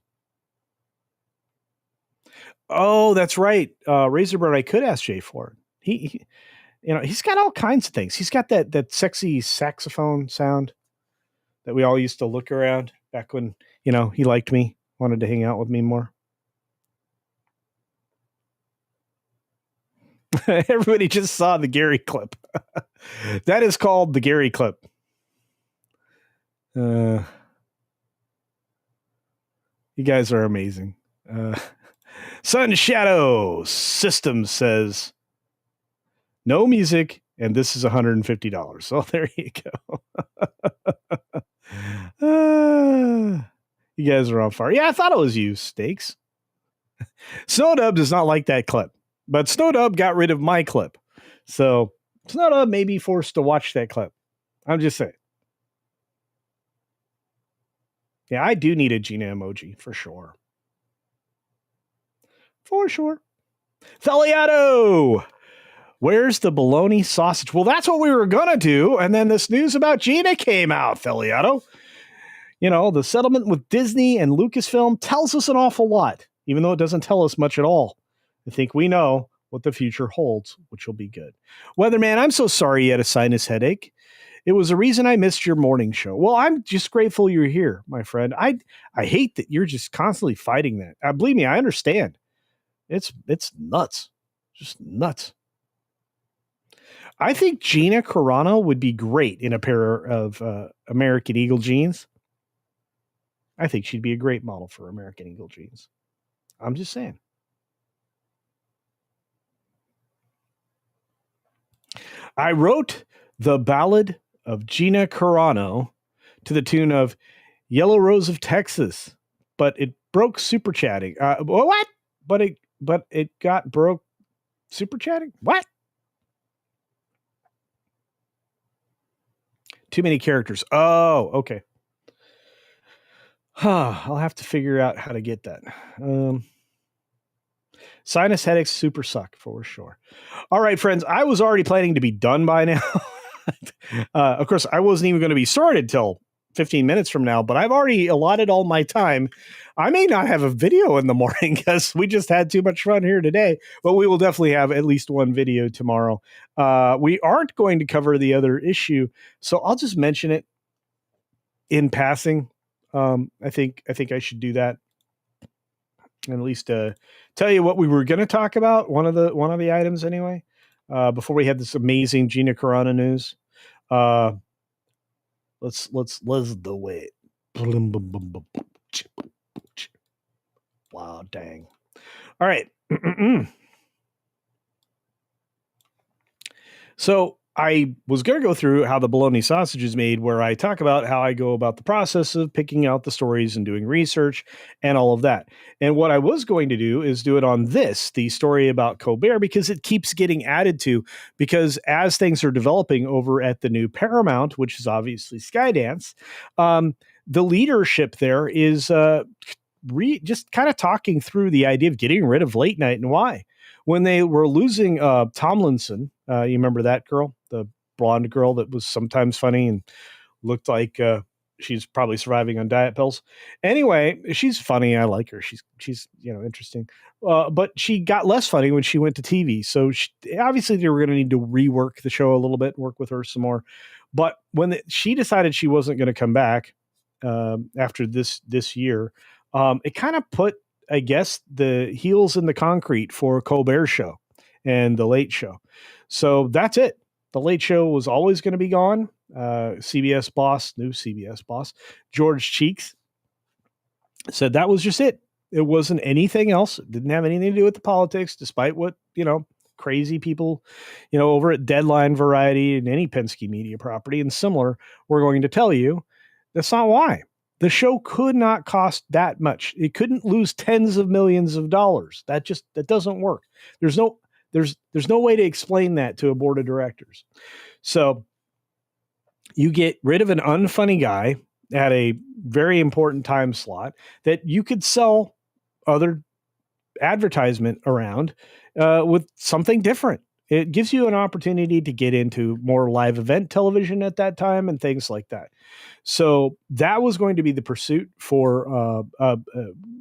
Speaker 1: Oh, that's right. Razorbird, I could ask Jay Ford. He he's got all kinds of things. He's got that sexy saxophone sound that we all used to look around back when, he liked me, wanted to hang out with me more. Everybody just saw the Gary clip. That is called the Gary clip. You guys are amazing. Sun Shadow Systems says, no music, and this is $150. So there you go. You guys are on fire. Yeah, I thought it was you, Steaks. Snowdub does not like that clip, but Snowdub got rid of my clip. So Snowdub may be forced to watch that clip. I'm just saying. Yeah, I do need a Gina emoji for sure. For sure. Theliato! Where's the Baloney Sausage? Well, that's what we were going to do. And then this news about Gina came out, Theliato. The settlement with Disney and Lucasfilm tells us an awful lot, even though it doesn't tell us much at all. I think we know what the future holds, which will be good. Weatherman, I'm so sorry you had a sinus headache. It was the reason I missed your morning show. Well, I'm just grateful you're here, my friend. I hate that you're just constantly fighting that. Believe me, I understand. It's nuts. Just nuts. I think Gina Carano would be great in a pair of American Eagle jeans. I think she'd be a great model for American Eagle jeans. I'm just saying. I wrote the ballad of Gina Carano to the tune of Yellow Rose of Texas, but it broke super chatting. What? But it got broke super chatting? What? Too many characters. Oh, okay. I'll have to figure out how to get that. Sinus headaches super suck for sure. All right, friends. I was already planning to be done by now. Of course, I wasn't even going to be started till 15 minutes from now, but I've already allotted all my time. I may not have a video in the morning because we just had too much fun here today, but we will definitely have at least one video tomorrow. We aren't going to cover the other issue, so I'll just mention it in passing. I think I should do that, and at least tell you what we were going to talk about. One of the items anyway. Before we had this amazing Gina Carano news. Let's do it. Wow, dang. All right. So I was going to go through how the bologna sausage is made, where I talk about how I go about the process of picking out the stories and doing research and all of that. And what I was going to do is do it on the story about Colbert, because it keeps getting added to, because as things are developing over at the new Paramount, which is obviously Skydance, the leadership there is just kind of talking through the idea of getting rid of late night and why. When they were losing Tomlinson, you remember that girl, the blonde girl that was sometimes funny and looked like she's probably surviving on diet pills. Anyway, she's funny. I like her. She's interesting. But she got less funny when she went to TV. So obviously they were going to need to rework the show a little bit, work with her some more. But when she decided she wasn't going to come back after this year, it kind of put, I guess, the heels in the concrete for Colbert Show and the Late Show. So that's it. The Late Show was always going to be gone. New CBS boss, George Cheeks, said that was just it. It wasn't anything else. It didn't have anything to do with the politics, despite what, crazy people, over at Deadline, Variety, and any Penske media property and similar were going to tell you. That's not why. The show could not cost that much. It couldn't lose tens of millions of dollars. That doesn't work. There's no way to explain that to a board of directors. So you get rid of an unfunny guy at a very important time slot that you could sell other advertisement around with something different. It gives you an opportunity to get into more live event television at that time and things like that. So that was going to be the pursuit for,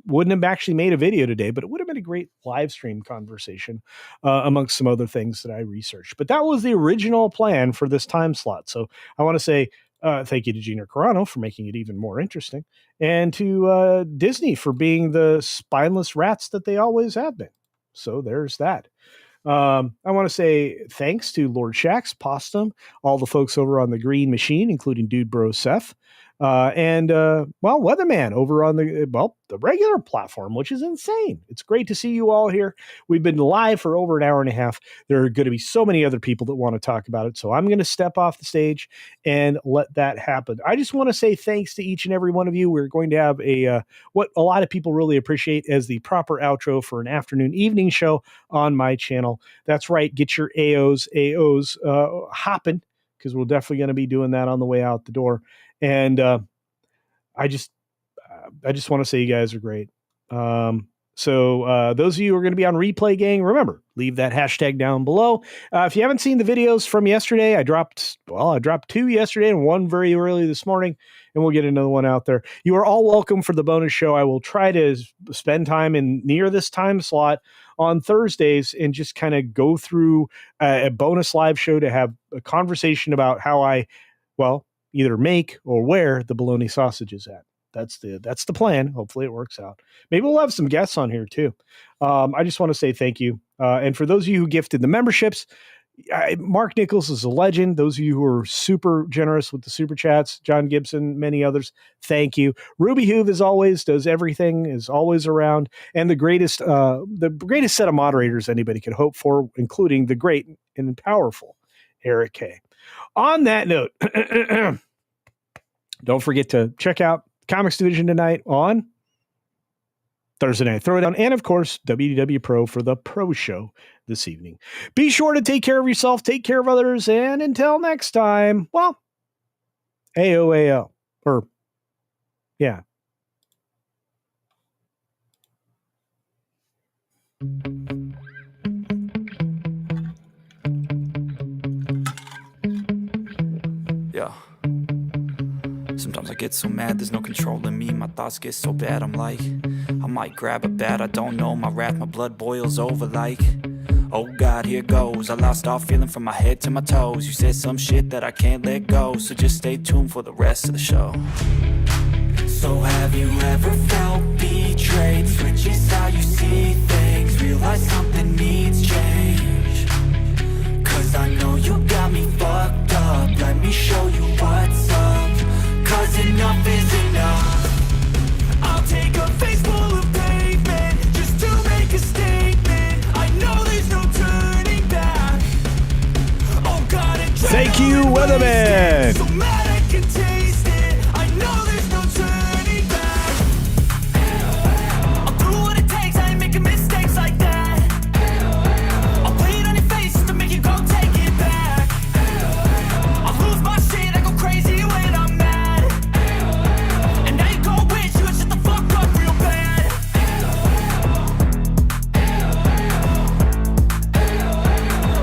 Speaker 1: wouldn't have actually made a video today, but it would have been a great live stream conversation amongst some other things that I researched. But that was the original plan for this time slot. So I want to say thank you to Gina Carano for making it even more interesting, and to Disney for being the spineless rats that they always have been. So there's that. I want to say thanks to Lord Shax, Postum, all the folks over on the Green Machine, including Dude Bro Seth, and Weatherman over on the regular platform, which is insane. It's great to see you all here. We've been live for over an hour and a half. There are going to be so many other people that want to talk about it, so I'm going to step off the stage and let that happen. I just want to say thanks to each and every one of you. We're going to have what a lot of people really appreciate as the proper outro for an afternoon evening show on my channel. That's right. Get your AOs hopping, because we're definitely going to be doing that on the way out the door. And I just want to say you guys are great. So those of you who are going to be on Replay Gang, remember, leave that hashtag down below. If you haven't seen the videos from yesterday, I dropped 2 yesterday and 1 very early this morning, and we'll get another one out there. You are all welcome for the bonus show. I will try to spend time in near this time slot on Thursdays and just kind of go through a bonus live show to have a conversation about how I, either make or where the bologna sausage is at. That's the plan. Hopefully it works out. Maybe we'll have some guests on here too. I just want to say thank you. And for those of you who gifted the memberships, Mark Nichols is a legend. Those of you who are super generous with the super chats, John Gibson, many others, thank you. Ruby Hoove, as always, does everything, is always around, and the greatest set of moderators anybody could hope for, including the great and powerful Eric K. On that note, don't forget to check out Comics Division tonight on Thursday Night Throwdown, and of course, WDW Pro for the Pro Show this evening. Be sure to take care of yourself, take care of others, and until next time, AOAO. Or, yeah.
Speaker 3: Yeah. Sometimes I get so mad, there's no controlling me. My thoughts get so bad, I'm like, I might grab a bat, I don't know. My wrath, my blood boils over like, oh God, here goes. I lost all feeling from my head to my toes. You said some shit that I can't let go, so just stay tuned for the rest of the show. So have you ever felt betrayed? Switches how you see things, realize something needs change. Cause I know you got me fucked up, let me show you what's up. Cause enough is enough. I'll take a face full of pavement just to make a statement. I know there's no turning back. Oh God, it
Speaker 1: man.
Speaker 3: So mad I can taste it. I know there's no turning back. I'll do what it takes. I ain't making mistakes like that. I'll play it on your face just to make you go take it back. I'll lose my shit. I go crazy when I'm mad. And now you gon' wish you would shut the fuck up real bad.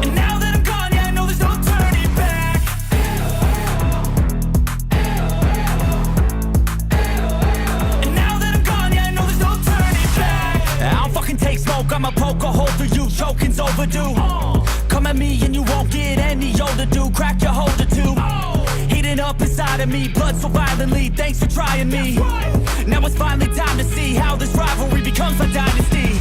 Speaker 3: And now that I'm gone, yeah, I know there's no turning back. And now that I'm gone, yeah, I know there's no turning back. I don't fucking take smoke, I'ma poke a hole through you, choking's overdue. Come at me and you won't get any older, dude. Crack your holder too. Heating up inside of me, blood so violently. Thanks for trying me. Now it's finally time to see how this rivalry becomes a dynasty.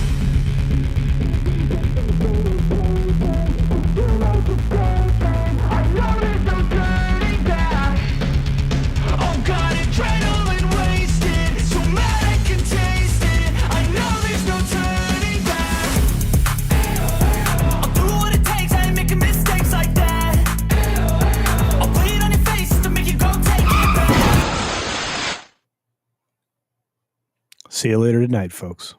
Speaker 3: Oh God, adrenaline wasted. So mad I can taste it. I know there's no turning back. I'll do what it takes. I ain't making mistakes like that. I'll play it on your face just to make you go take it back.
Speaker 1: See you later tonight, folks.